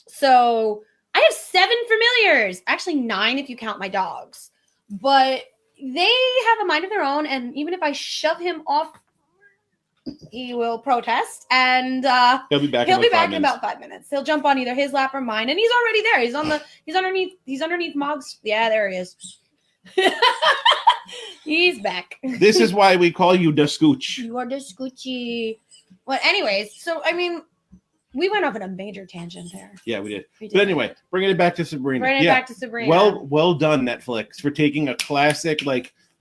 So I have 7 familiars. Actually, 9 if you count my dogs. But they have a mind of their own, and even if I shove him off, he will protest, and He'll be back he'll in be like 5 back in minutes. about 5 minutes. He'll jump on either his lap or mine, and he's already there. He's underneath Mog's. Yeah, there he is. He's back. This is why we call you the Scooch. You are the Scoochie. Well, anyways, so I mean, we went off on a major tangent there. Yeah, we did. We did. But anyway, bringing it back to Sabrina. Bringing it back to Sabrina. Well done, Netflix, for taking a classic,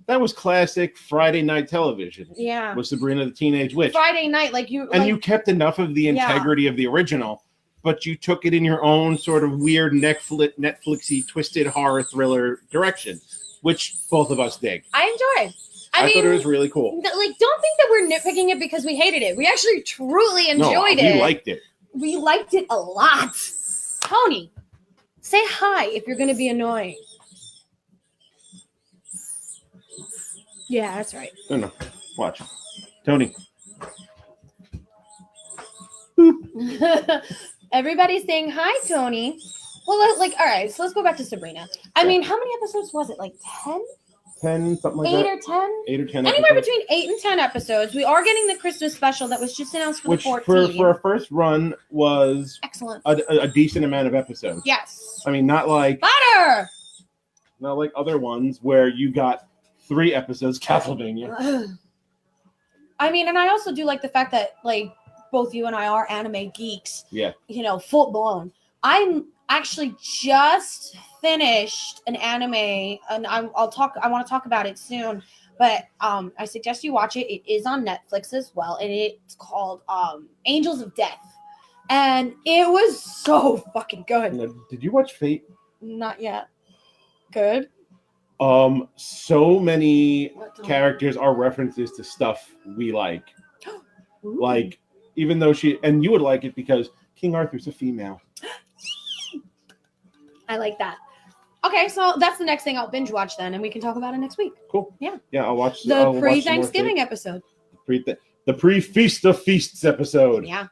that was classic Friday night television. Yeah. Was Sabrina the Teenage Witch. Friday night, You kept enough of the integrity of the original, but you took it in your own sort of weird Netflixy twisted horror thriller direction, which both of us dig. I enjoy. I mean, thought it was really cool. don't think that we're nitpicking it because we hated it. We actually truly enjoyed it. We liked it. We liked it a lot. Tony, say hi if you're going to be annoying. Yeah, that's right. No. Watch. Tony. Everybody's saying hi, Tony. Well, all right, so let's go back to Sabrina. I mean, how many episodes was it? Like 10? 10, something like 8 that. or 10? 8 or 10 Anywhere episodes. between 8 and 10 episodes. We are getting the Christmas special that was just announced for Which, the 14th. for a first run, was Excellent. a decent amount of episodes. Yes. I mean, not like Butter! other ones where you got 3 episodes, Castlevania. I mean, and I also do like the fact that, both you and I are anime geeks. Yeah. Full blown. I'm actually just finished an anime, and I want to talk about it soon, but I suggest you watch it. It is on Netflix as well, and it's called Angels of Death, and it was so fucking good. Now, did you watch Fate? Not yet. Good. So many characters are references to stuff we like. Ooh. Like, even though and you would like it because King Arthur's a female. I like that. Okay, so that's the next thing I'll binge watch then, and we can talk about it next week. Cool. Yeah. Yeah, I'll watch The I'll watch some more pre-Thanksgiving Fate. episode. The pre-Feast of Feasts episode. Yeah.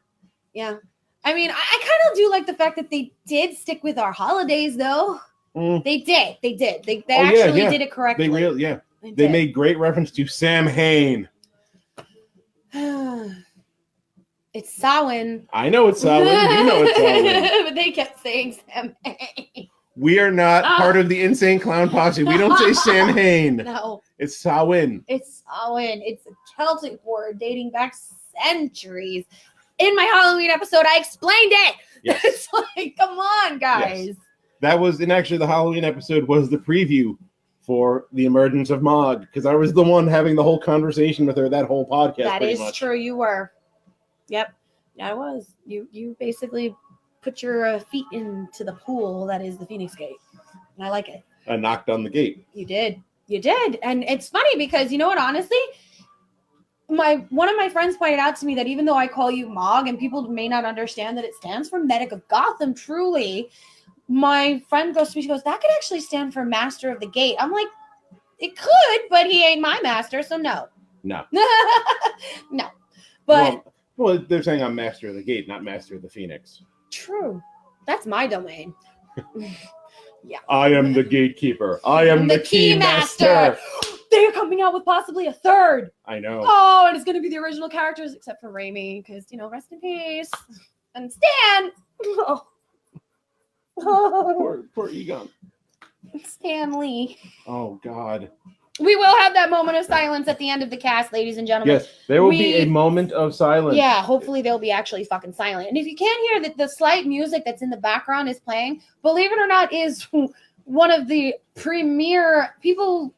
I mean, I kind of do like the fact that they did stick with our holidays, though. Mm. They did. They Oh, yeah, actually yeah. did it correctly. They did. made great reference to Sam Hain. It's Samhain. I know it's Samhain. You know it's Samhain. But they kept saying Sam Hain. We are not part of the Insane Clown Posse. We don't say Sam Hain. No, It's Samhain. it's Samhain. It's a Celtic word dating back centuries. In my Halloween episode, I explained it. Yes. It's like, come on, guys. Yes. That was, and actually the Halloween episode was the preview for the emergence of Mog, because I was the one having the whole conversation with her that whole podcast. That pretty is much. true. You were. Yep. Yeah, I was. You basically put your feet into the pool that is the Phoenix Gate, and I like it. I knocked on the gate. You did, and it's funny because you know what? Honestly, one of my friends pointed out to me that even though I call you Mog, and people may not understand that it stands for Medic of Gotham, truly, my friend goes to me. She goes, "That could actually stand for Master of the Gate." I'm like, "It could, but he ain't my master, so no." No. No, but. Well, they're saying I'm Master of the Gate, not Master of the Phoenix. True. That's my domain. Yeah. I am the gatekeeper. I am the key master. They're coming out with possibly a third. I know. Oh, and it's going to be the original characters except for Raimi because, rest in peace. And Stan. Oh. Poor Egon. Stan Lee. Oh, God. We will have that moment of silence at the end of the cast, ladies and gentlemen. Yes, there will be a moment of silence. Yeah, hopefully they'll be actually fucking silent. And if you can't hear that the slight music that's in the background is playing, believe it or not, is one of the premier people.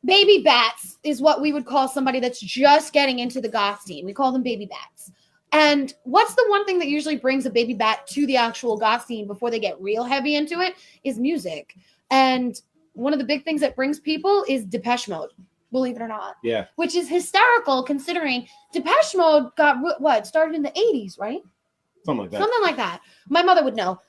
Baby bats is what we would call somebody that's just getting into the goth scene. We call them baby bats. And what's the one thing that usually brings a baby bat to the actual goth scene before they get real heavy into it is music. And one of the big things that brings people is Depeche Mode. believe it or not. Yeah. Which is hysterical considering Depeche Mode got started in the 80s, right? Something like that. Something like that. My mother would know.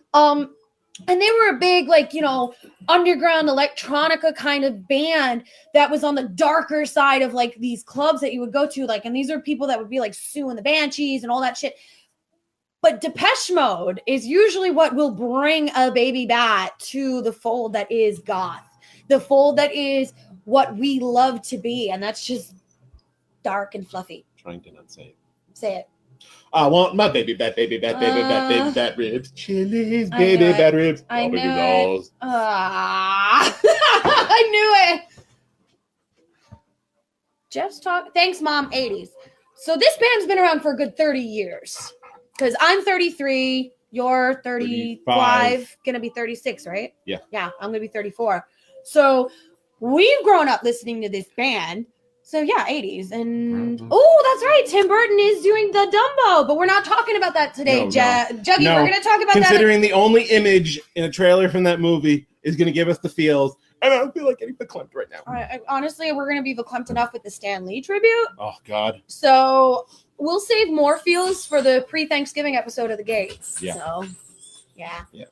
And they were a big, like, you know, underground electronica kind of band that was on the darker side of like these clubs that you would go to. Like, and these are people that would be like Sue and the Banshees and all that shit. But Depeche Mode is usually what will bring a baby bat to the fold that is goth, the fold that is what we love to be. And that's just dark and fluffy. Trying to not say it. Say it. I want my baby bat ribs. Chili's baby it. bat ribs. I Baby knew it. dolls. I knew it. Jeff's talk. Thanks, Mom. 80s. So this band's been around for a good 30 years. Because I'm 33, you're 35, gonna be 36, right? Yeah. Yeah, I'm gonna be 34. So we've grown up listening to this band. So yeah, 80s. And oh, that's right. Tim Burton is doing the Dumbo, but we're not talking about that today, Juggy. No. We're gonna talk about Considering the only image in a trailer from that movie is gonna give us the feels, and I don't feel like getting verklempt right now. Honestly, we're gonna be verklempt enough with the Stan Lee tribute. Oh God. So we'll save more feels for the pre-Thanksgiving episode of The Gates. Yeah. So yeah. Yeah.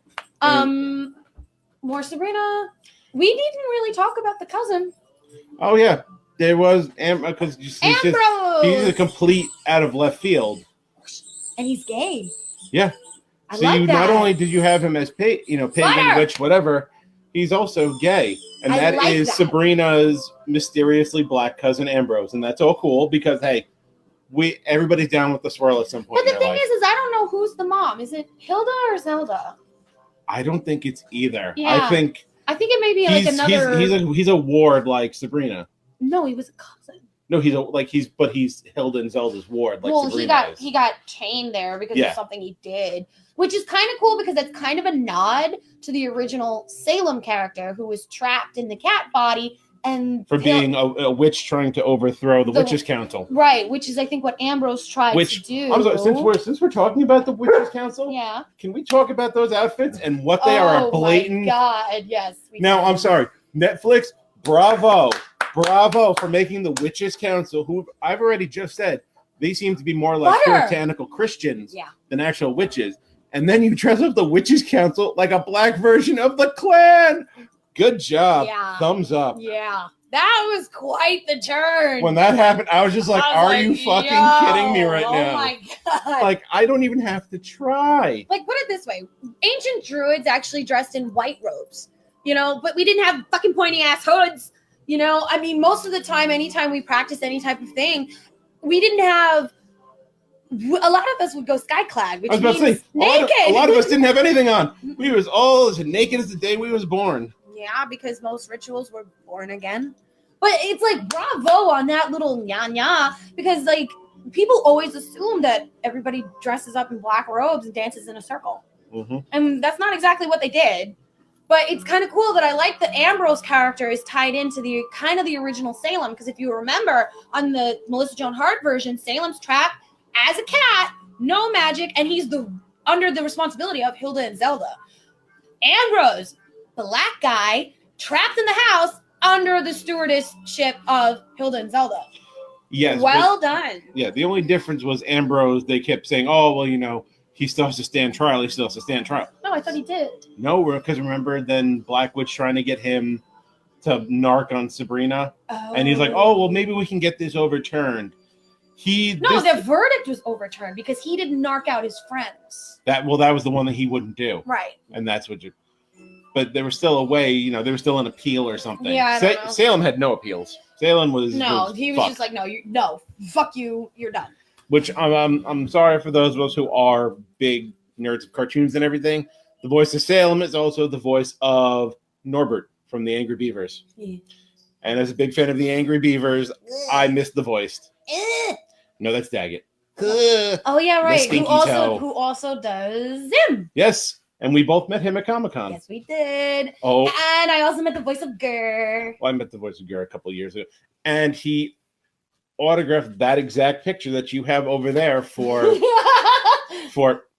More Sabrina. We didn't really talk about the cousin. Oh yeah. There was because he's a complete out of left field, and he's gay. Yeah, I so like you that. not only did you have him as pagan, witch, whatever, he's also gay, and I that like is that. Sabrina's mysteriously black cousin Ambrose, and that's all cool because hey, everybody's down with the swirl at some point. But the thing life. is I don't know who's the mom. Is it Hilda or Zelda? I don't think it's either. Yeah. I think it may be like another. He's a ward like Sabrina. No, he was a cousin. No, he's Hilda and Zelda's ward. Like well, Sabrina he got chained there because of something he did, which is kind of cool because that's kind of a nod to the original Salem character who was trapped in the cat body and for being a witch trying to overthrow the Witches' Council. Right, which is I think what Ambrose tried to do. I'm sorry, since we're talking about the Witches' Council, yeah, can we talk about those outfits and what they are a blatant? Oh my God, yes. Now I'm sorry, Netflix, bravo for making the Witches' Council, who I've already just said they seem to be more like puritanical Christians than actual witches. And then you dress up the Witches' Council like a black version of the Klan. Good job. Yeah. Thumbs up. Yeah. That was quite the turn. When that happened, I was just like, are you fucking kidding me right now? Oh my God. Like, I don't even have to try. Like, put it this way. Ancient druids actually dressed in white robes, but we didn't have fucking pointy ass hoods. I mean, most of the time, anytime we practiced any type of thing, we didn't have. A lot of us would go skyclad, which means naked. A lot of us didn't have anything on. We was all as naked as the day we was born. Yeah, because most rituals were born again. But it's like bravo on that little nya because like people always assume that everybody dresses up in black robes and dances in a circle, and that's not exactly what they did. But it's kind of cool that I like that Ambrose character is tied into the kind of the original Salem. Because if you remember on the Melissa Joan Hart version, Salem's trapped as a cat, no magic, and he's under the responsibility of Hilda and Zelda. Ambrose, black guy, trapped in the house under the stewardship of Hilda and Zelda. Yes. Well done. Yeah, the only difference was Ambrose, they kept saying, oh, well, he still has to stand trial. He still has to stand trial. No, I thought he did. No, because remember then Black Witch trying to get him to narc on Sabrina. Oh. And he's like, oh, well, maybe we can get this overturned. The verdict was overturned because he didn't narc out his friends. That was the one that he wouldn't do. Right. And that's what but there was still a way, there was still an appeal or something. Yeah, Salem had no appeals. Salem was he was just like, no, fuck you, you're done. Which I'm sorry for those of us who are big nerds of cartoons and everything. The voice of Salem is also the voice of Norbert from the Angry Beavers. Yeah. And as a big fan of the Angry Beavers, I missed the voice. No, that's Daggett. Oh yeah, right. Who also does Zim. Yes. And we both met him at Comic-Con. Yes, we did. Oh. And I also met the voice of Gurr. Well, I met the voice of Gurr a couple of years ago. And he autographed that exact picture that you have over there for her.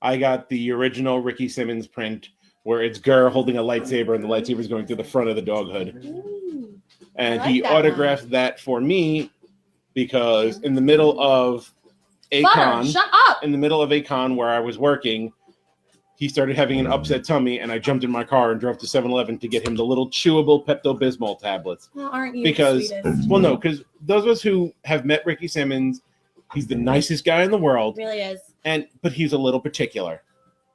I got the original Ricky Simmons print where it's Gurr holding a lightsaber and the lightsaber is going through the front of the dog hood. And I like he that autographed that for me because in the middle of a Butter, con, shut up. in the middle of a con where I was working, he started having an upset tummy, and I jumped in my car and drove to 7-Eleven to get him the little chewable Pepto-Bismol tablets. Well, aren't you Because, the sweetest? well, no, because those of us who have met Ricky Simmons, he's the nicest guy in the world, Really is. but he's a little particular.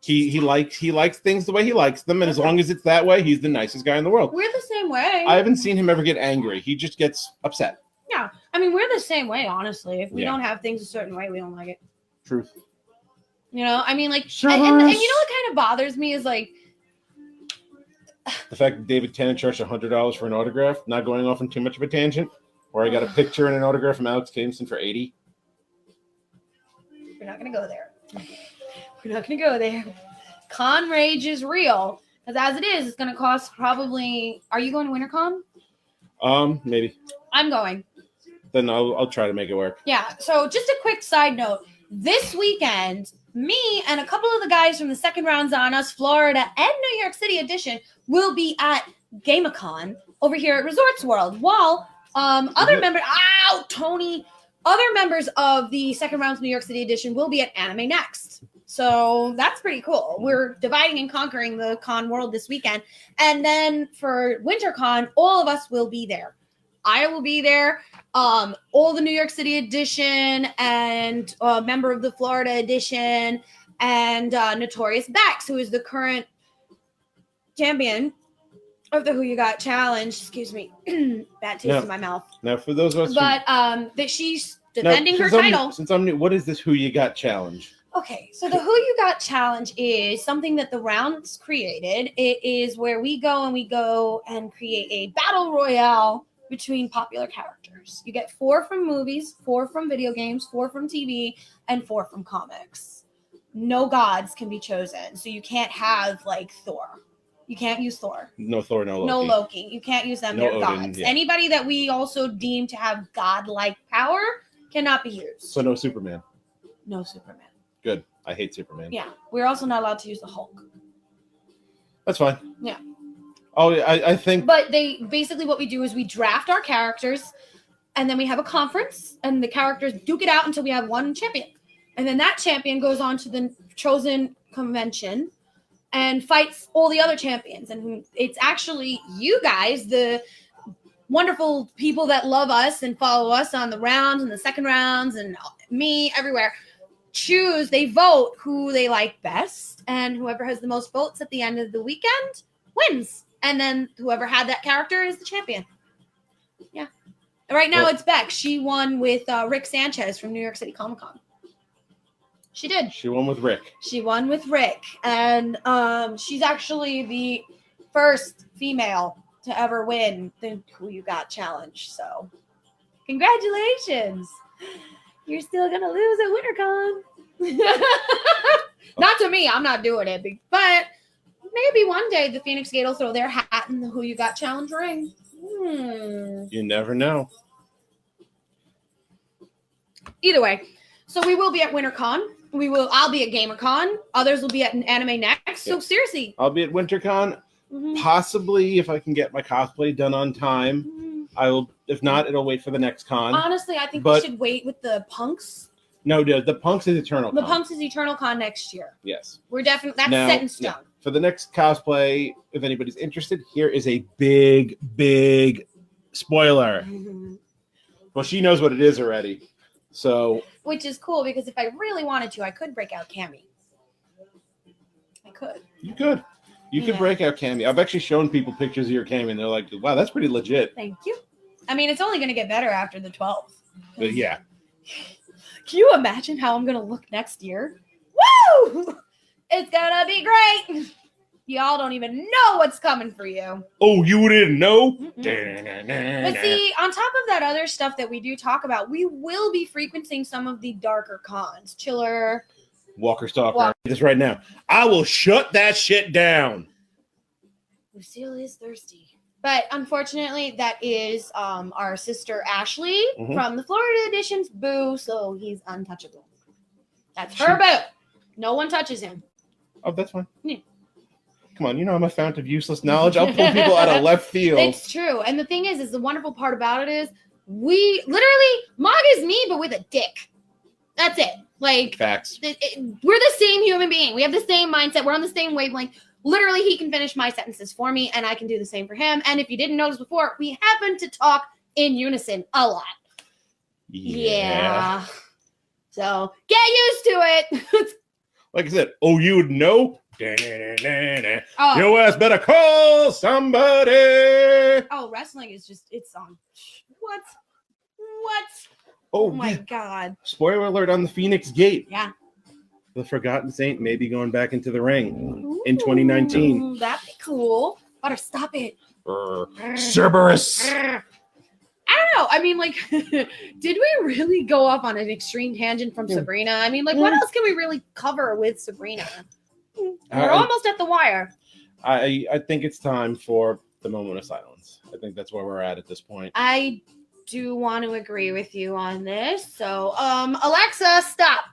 He likes things the way he likes them, and as long as it's that way, he's the nicest guy in the world. We're the same way. I haven't seen him ever get angry. He just gets upset. Yeah, I mean, we're the same way, honestly. If we Yeah. don't have things a certain way, we don't like it. Truth. You know, I mean, like, Sure. and you know what kind of bothers me is like, The fact that David Tennant charged $100 for an autograph, not going off on too much of a tangent, where I got a picture and an autograph from Alex Kingston for $80. we're not gonna go there. We're not gonna go there. Con rage is real, because as it is, it's gonna cost probably. Are you going to WinterCon? Maybe. I'm going. Then I'll try to make it work. Yeah. So just a quick side note. This weekend, me and a couple of the guys from the Second Rounds on Us, Florida, and New York City edition will be at GameCon over here at Resorts World. While other members, other members of the Second Rounds New York City edition will be at Anime Next. So that's pretty cool. We're dividing and conquering the con world this weekend. And then for WinterCon, all of us will be there. I will be there. All the New York City edition and a member of the Florida edition and Notorious Bex, who is the current champion of the Who You Got Challenge. Excuse me. Bad taste in my mouth. Now, for those of us But that she's defending her title. Since I'm new, what is this Who You Got Challenge? Okay, so the Who You Got Challenge is something that the Rounds created. It is where we go and create a battle royale between popular characters. You get 4 from movies, 4 from video games, 4 from TV, and 4 from comics. No gods can be chosen, so you can't have like Thor. You can't use Thor. No Thor, no Loki. No Loki. You can't use them. No They're Odin, gods. yeah. Anybody that we also deem to have godlike power cannot be used. So no Superman. No Superman. Good. I hate Superman. Yeah. We're also not allowed to use the Hulk. That's fine. Yeah. Oh, I think. But they basically what we do is we draft our characters, and then we have a conference, and the characters duke it out until we have one champion, and then that champion goes on to the chosen convention and fights all the other champions. And it's actually you guys, the wonderful people that love us and follow us on the rounds and the second rounds, and me everywhere. They vote who they like best, and whoever has the most votes at the end of the weekend wins. And then whoever had that character is the champion. Yeah. Right now it's Beck. She won with Rick Sanchez from New York City Comic Con. She did. She won with Rick. She won with Rick. And she's actually the first female to ever win the Who You Got Challenge. So congratulations. You're still going to lose at WinterCon. Not to me. I'm not doing it. But maybe one day the Feinics Gate will throw their hat in the Who You Got Challenge ring. You never know. Either way, so we will be at WinterCon. I'll be at GamerCon. Others will be at Anime Next. So seriously, I'll be at WinterCon. Possibly, if I can get my cosplay done on time, I will. If not, it'll wait for the next con. Honestly, I think we should wait with the Punks. No, the Punks is Eternal Con. The Punks is Eternal Con next year. Yes. We're definitely set in stone. For the next cosplay, if anybody's interested, here is a big, big spoiler. Well, she knows what it is already. So, which is cool because if I really wanted to, I could break out Cammy. I could. You could. You could break out Cammy. I've actually shown people pictures of your Cammy, and they're like, wow, that's pretty legit. Thank you. I mean, it's only going to get better after the 12th. But yeah. Can you imagine how I'm going to look next year? Woo! It's going to be great. Y'all don't even know what's coming for you. Oh, you didn't know? But see, on top of that other stuff that we do talk about, we will be frequenting some of the darker cons. Chiller. Walker Stalker. This right now. I will shut that shit down. Lucille is thirsty. But unfortunately, that is our sister Ashley from the Florida edition's boo, so he's untouchable. That's her boo. No one touches him. Oh, that's fine. Yeah. Come on, you know I'm a fount of useless knowledge. I'll pull people out of left field. It's true. And the thing is the wonderful part about it is we literally, Mog is me, but with a dick. That's it. Like, Facts. we're the same human being. We have the same mindset. We're on the same wavelength. Literally, he can finish my sentences for me, and I can do the same for him. And if you didn't notice before, we happen to talk in unison a lot. Yeah. So, get used to it. Like I said, oh, you would know? Oh. Your ass better call somebody. Oh, wrestling is just, it's on. What? Oh, Oh my yeah. God. Spoiler alert on the Phoenix Gate. Yeah. The Forgotten Saint may be going back into the ring in 2019. Ooh, that'd be cool. Butter, stop it. Cerberus. I don't know. I mean, like, did we really go off on an extreme tangent from Sabrina? I mean, like, what else can we really cover with Sabrina? We're almost at the wire. I think it's time for the moment of silence. I think that's where we're at this point. I do want to agree with you on this. So, Alexa, stop.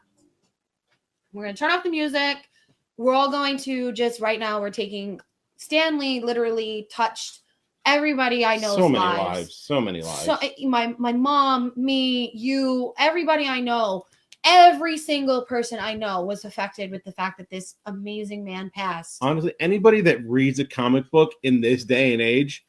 We're going to turn off the music. We're all going to just right now, we're taking Stanley literally touched everybody I know's So many lives. lives. So many lives. So my mom, me, you, everybody I know, every single person I know was affected with the fact that this amazing man passed. Honestly, anybody that reads a comic book in this day and age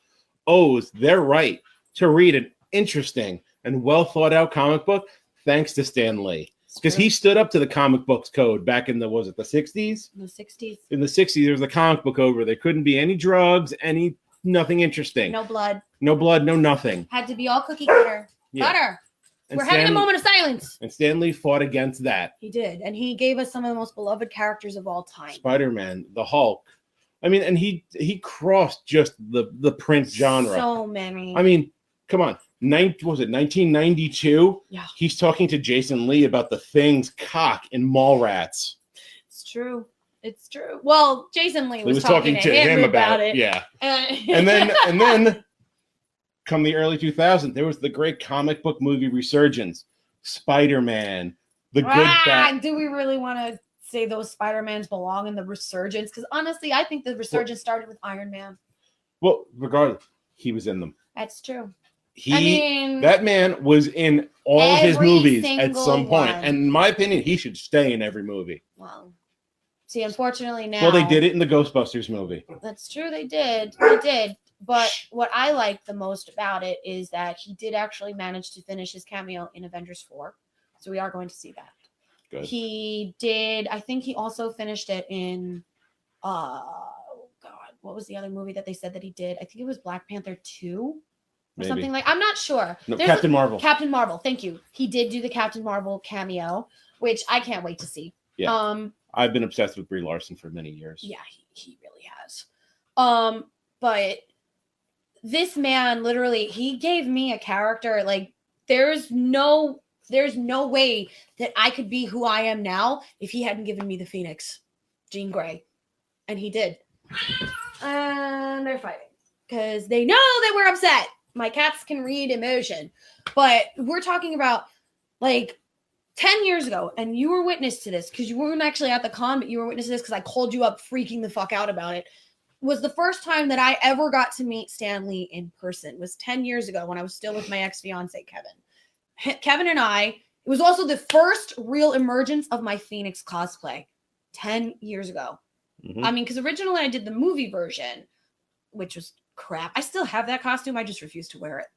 owes their right to read an interesting and well thought out comic book thanks to Stan Lee. Because he stood up to the comic books code back in the 60s? In the 60s. In the 60s, there was a comic book over. There couldn't be any drugs, nothing interesting. No blood. No blood, no nothing. Had to be all cookie cutter. Yeah. Butter. And We're having a moment of silence. And Stan Lee fought against that. He did. And he gave us some of the most beloved characters of all time. Spider-Man, the Hulk. I mean, and he crossed just the print genre. So many. I mean, come on. Was it 1992? Yeah. He's talking to Jason Lee about the Thing's cock in Mallrats. It's true. It's true. Well, Jason Lee He was talking to him about it. Yeah. And then come the early 2000s, there was the great comic book movie resurgence. Spider-Man, the good Bat. Do we really want to say those Spider-Mans belong in the resurgence? Because honestly, I think the resurgence started with Iron Man. Well, regardless, he was in them. That's true. That man was in all of his movies at some point. one. And in my opinion, he should stay in every movie. Well, see, unfortunately now. Well, they did it in the Ghostbusters movie. That's true. They did. They did. But what I like the most about it is that he did actually manage to finish his cameo in Avengers 4. So we are going to see that. Good. He did. I think he also finished it in, what was the other movie that they said that he did? I think it was Black Panther 2. Or Maybe. something like, I'm not sure. No, Captain Marvel. Captain Marvel, thank you. He did do the Captain Marvel cameo, which I can't wait to see. Yeah. I've been obsessed with Brie Larson for many years. Yeah, he really has. But this man literally, he gave me a character. Like, there's no way that I could be who I am now if he hadn't given me the Phoenix, Jean Grey. And he did. And they're fighting because they know that we're upset. My cats can read emotion. But we're talking about like 10 years ago, and you were witness to this because you weren't actually at the con, but you were witness to this because I called you up freaking the fuck out about it. Was the first time that I ever got to meet Stan Lee in person. It was 10 years ago when I was still with my ex-fiance, Kevin. Kevin and I, it was also the first real emergence of my Feinics cosplay 10 years ago. Mm-hmm. I mean, because originally I did the movie version, which was crap. I still have that costume. I just refuse to wear it.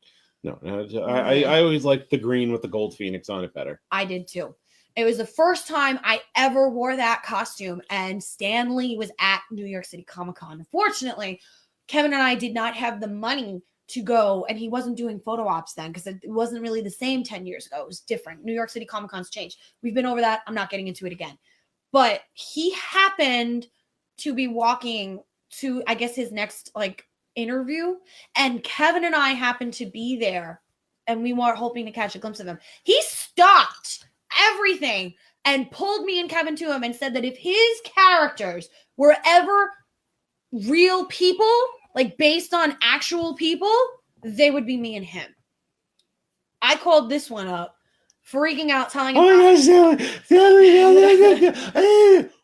No, I always liked the green with the gold Phoenix on it better. I did too. It was the first time I ever wore that costume, and Stan Lee was at New York City Comic Con. Unfortunately, Kevin and I did not have the money to go, and he wasn't doing photo ops then because it wasn't really the same 10 years ago. It was different. New York City Comic Con's changed. We've been over that. I'm not getting into it again. But he happened to be walking to, I guess, his next interview, and Kevin and I happened to be there, and we were hoping to catch a glimpse of him. He stopped everything and pulled me and Kevin to him and said that if his characters were ever real people, like based on actual people, they would be me and him. I called this one up, freaking out, telling him,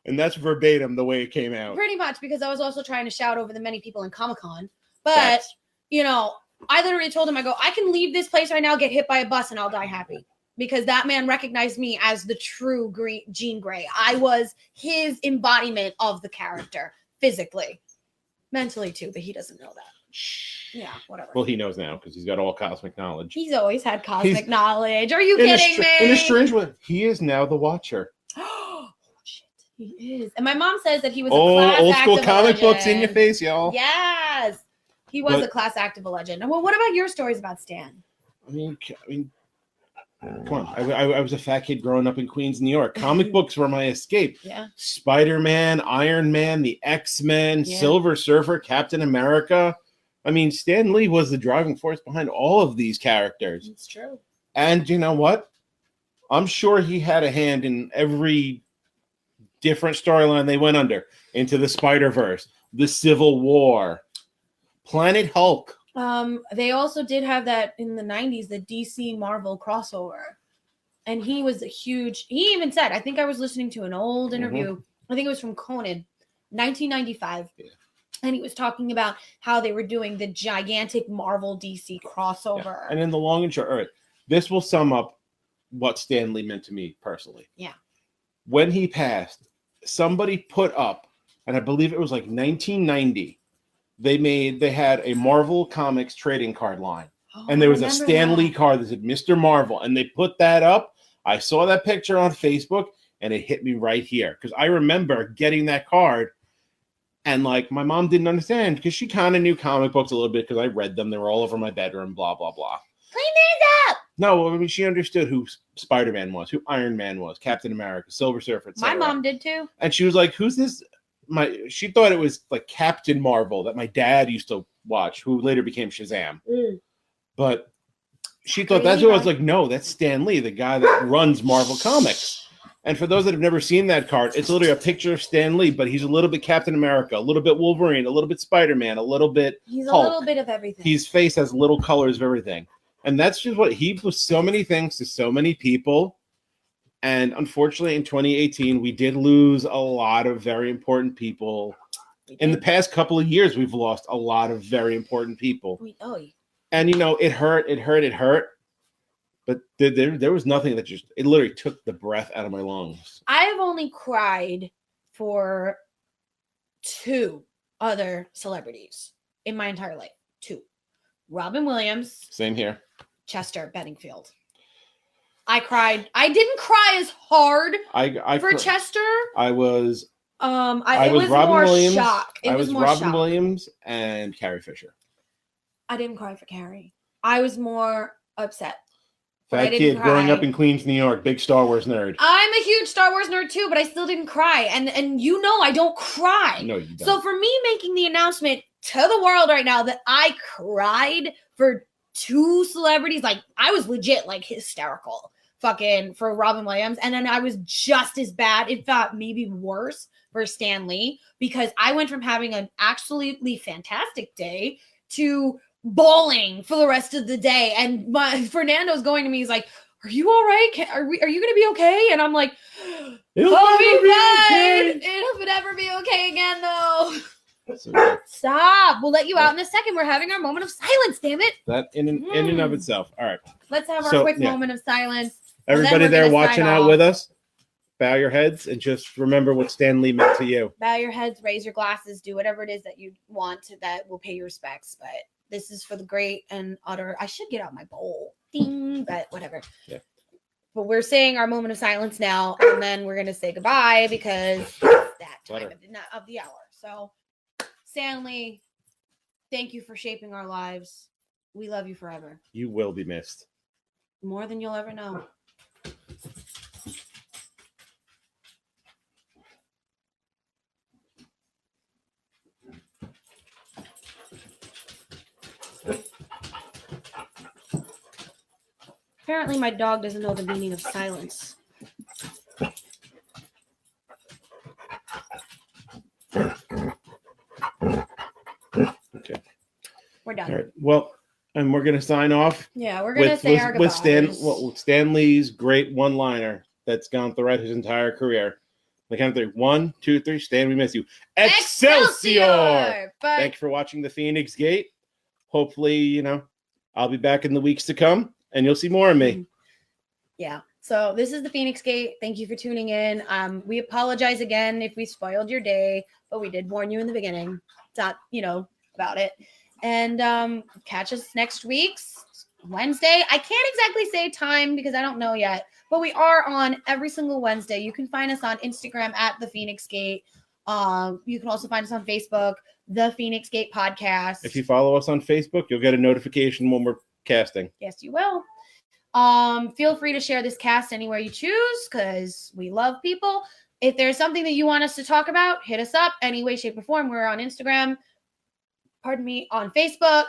And that's verbatim the way it came out. Pretty much, because I was also trying to shout over the many people in Comic-Con. But, Facts. I literally told him, I go, I can leave this place right now, get hit by a bus, and I'll die happy. Because that man recognized me as the true Jean Grey. I was his embodiment of the character, physically. Mentally, too, but he doesn't know that. Yeah, whatever. Well, he knows now because he's got all cosmic knowledge. He's always had cosmic knowledge. Are you kidding me? In a strange way, he is now the Watcher. Oh, shit. He is. And my mom says that he was a Oh, class old act school of a comic books in legend. your face, y'all. Yes. He was But- a class act of a legend. And well, what about your stories about Stan? I mean, come on. I was a fat kid growing up in Queens, New York. Comic books were my escape. Yeah. Spider-Man, Iron Man, the X-Men, Yeah. Silver Surfer, Captain America. I mean, Stan Lee was the driving force behind all of these characters. It's true. And you know what? I'm sure he had a hand in every different storyline they went under. Into the Spider-Verse, the Civil War, Planet Hulk. They also did have that in the 90s, the DC Marvel crossover. And he was a huge, he even said, I think I was listening to an old interview, I think it was from Conan, 1995. Yeah. And he was talking about how they were doing the gigantic Marvel DC crossover. And in the long and short, all right, this will sum up what Stan Lee meant to me personally. Yeah. When he passed, somebody put up, and I believe it was like 1990, they had a Marvel Comics trading card line. Oh, And there was I a remember Stan that. Lee card that said Mr. Marvel. And they put that up. I saw that picture on Facebook and it hit me right here. Because I remember getting that card and like my mom didn't understand because she kind of knew comic books a little bit because I read them. They were all over my bedroom, blah, blah, blah. Clean these up! No, I mean, she understood who Spider-Man was, who Iron Man was, Captain America, Silver Surfer, etc. My mom did too. And she was like, who's this? She thought it was like Captain Marvel that my dad used to watch, who later became Shazam. But she thought that's who I was like, no, that's Stan Lee, the guy that runs Marvel Comics. And for those that have never seen that card, it's literally a picture of Stan Lee, but he's a little bit Captain America, a little bit Wolverine, a little bit Spider-Man, a little bit He's Hulk. a little bit of everything. His face has little colors of everything. And that's just what he was, so many things to so many people. And unfortunately, in 2018, we did lose a lot of very important people. In the past couple of years, we've lost a lot of very important people. And, you know, it hurt. But there was nothing that it literally took the breath out of my lungs. I have only cried for 2 other celebrities in my entire life. 2. Robin Williams, Same here. Chester Benningfield. I cried. I didn't cry as hard I for Chester. I was it was Robin more Williams. shock. It I was was more Robin shock. Williams and Carrie Fisher. I didn't cry for Carrie. I was more upset. But I Fat didn't kid growing cry. up in Queens, New York, big Star Wars nerd. I'm a huge Star Wars nerd too, but I still didn't cry. And you know I don't cry. No, you don't. So for me making the announcement to the world right now that I cried for 2 celebrities, like I was legit like hysterical fucking for Robin Williams. And then I was just as bad, if not maybe worse, for Stan Lee, because I went from having an absolutely fantastic day to bawling for the rest of the day. And Fernando's going to me, he's like, are you all right? Are you going to be okay? And I'm like, It'll I'll be never be fine. okay. It'll never be okay again, though. So Stop. We'll let you out in a second. We're having our moment of silence, damn it. that in and of itself. All right. Let's have our So, quick yeah. moment of silence. And then Everybody we're there gonna watching sign out off. with us, bow your heads and just remember what Stan Lee meant to you. Bow your heads, raise your glasses, do whatever it is that you want to, that will pay your respects. But this is for the great and utter. I should get out my bowl. Ding, but whatever. Yeah. But we're saying our moment of silence now, and then we're going to say goodbye because it's that time Butter. of the hour. So, Stanley, thank you for shaping our lives. We love you forever. You will be missed. More than you'll ever know. Apparently, my dog doesn't know the meaning of silence. Okay. We're done. All right. Well, and we're gonna sign off Yeah, we're gonna say our goodbyes. with Stan Lee's great one-liner that's gone throughout his entire career. The count of 3. 1, 2, 3. Stan, we miss you. Excelsior! But Thank you for watching the Phoenix Gate. Hopefully, I'll be back in the weeks to come, and you'll see more of me. yeah. So this is the Phoenix Gate. Thank you for tuning in. We apologize again if we spoiled your day, but we did warn you in the beginning. About it. And catch us next week's Wednesday. I can't exactly say time because I don't know yet, but we are on every single Wednesday. You can find us on Instagram at the Phoenix Gate. You can also find us on Facebook, the Phoenix Gate Podcast. If you follow us on Facebook, you'll get a notification when we're casting. Yes, you will. Feel free to share this cast anywhere you choose because we love people. If there's something that you want us to talk about, hit us up any way, shape, or form. We're on Instagram, on Facebook.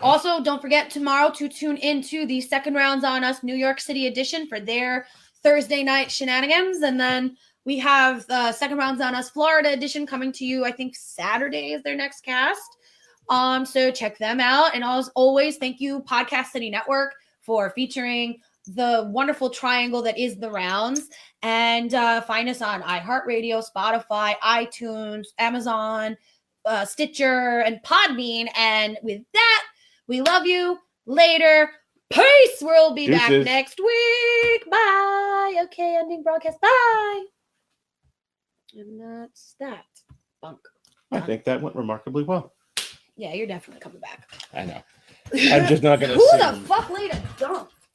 Also don't forget tomorrow to tune into the Second Rounds on Us New York City edition for their Thursday night shenanigans. And then we have the Second Rounds on Us Florida edition coming to you, I think Saturday is their next cast. So check them out. And as always, thank you, Podcast City Network, for featuring the wonderful triangle that is the rounds. And find us on iHeartRadio, Spotify, iTunes, Amazon, Stitcher, and Podbean. And with that, we love you. Later. Peace. We'll be back next week. Bye. Okay, ending broadcast. Bye. And that's that. Bunk. I think that went remarkably well. Yeah, you're definitely coming back. I know. I'm just not going to Who the fuck laid a dump?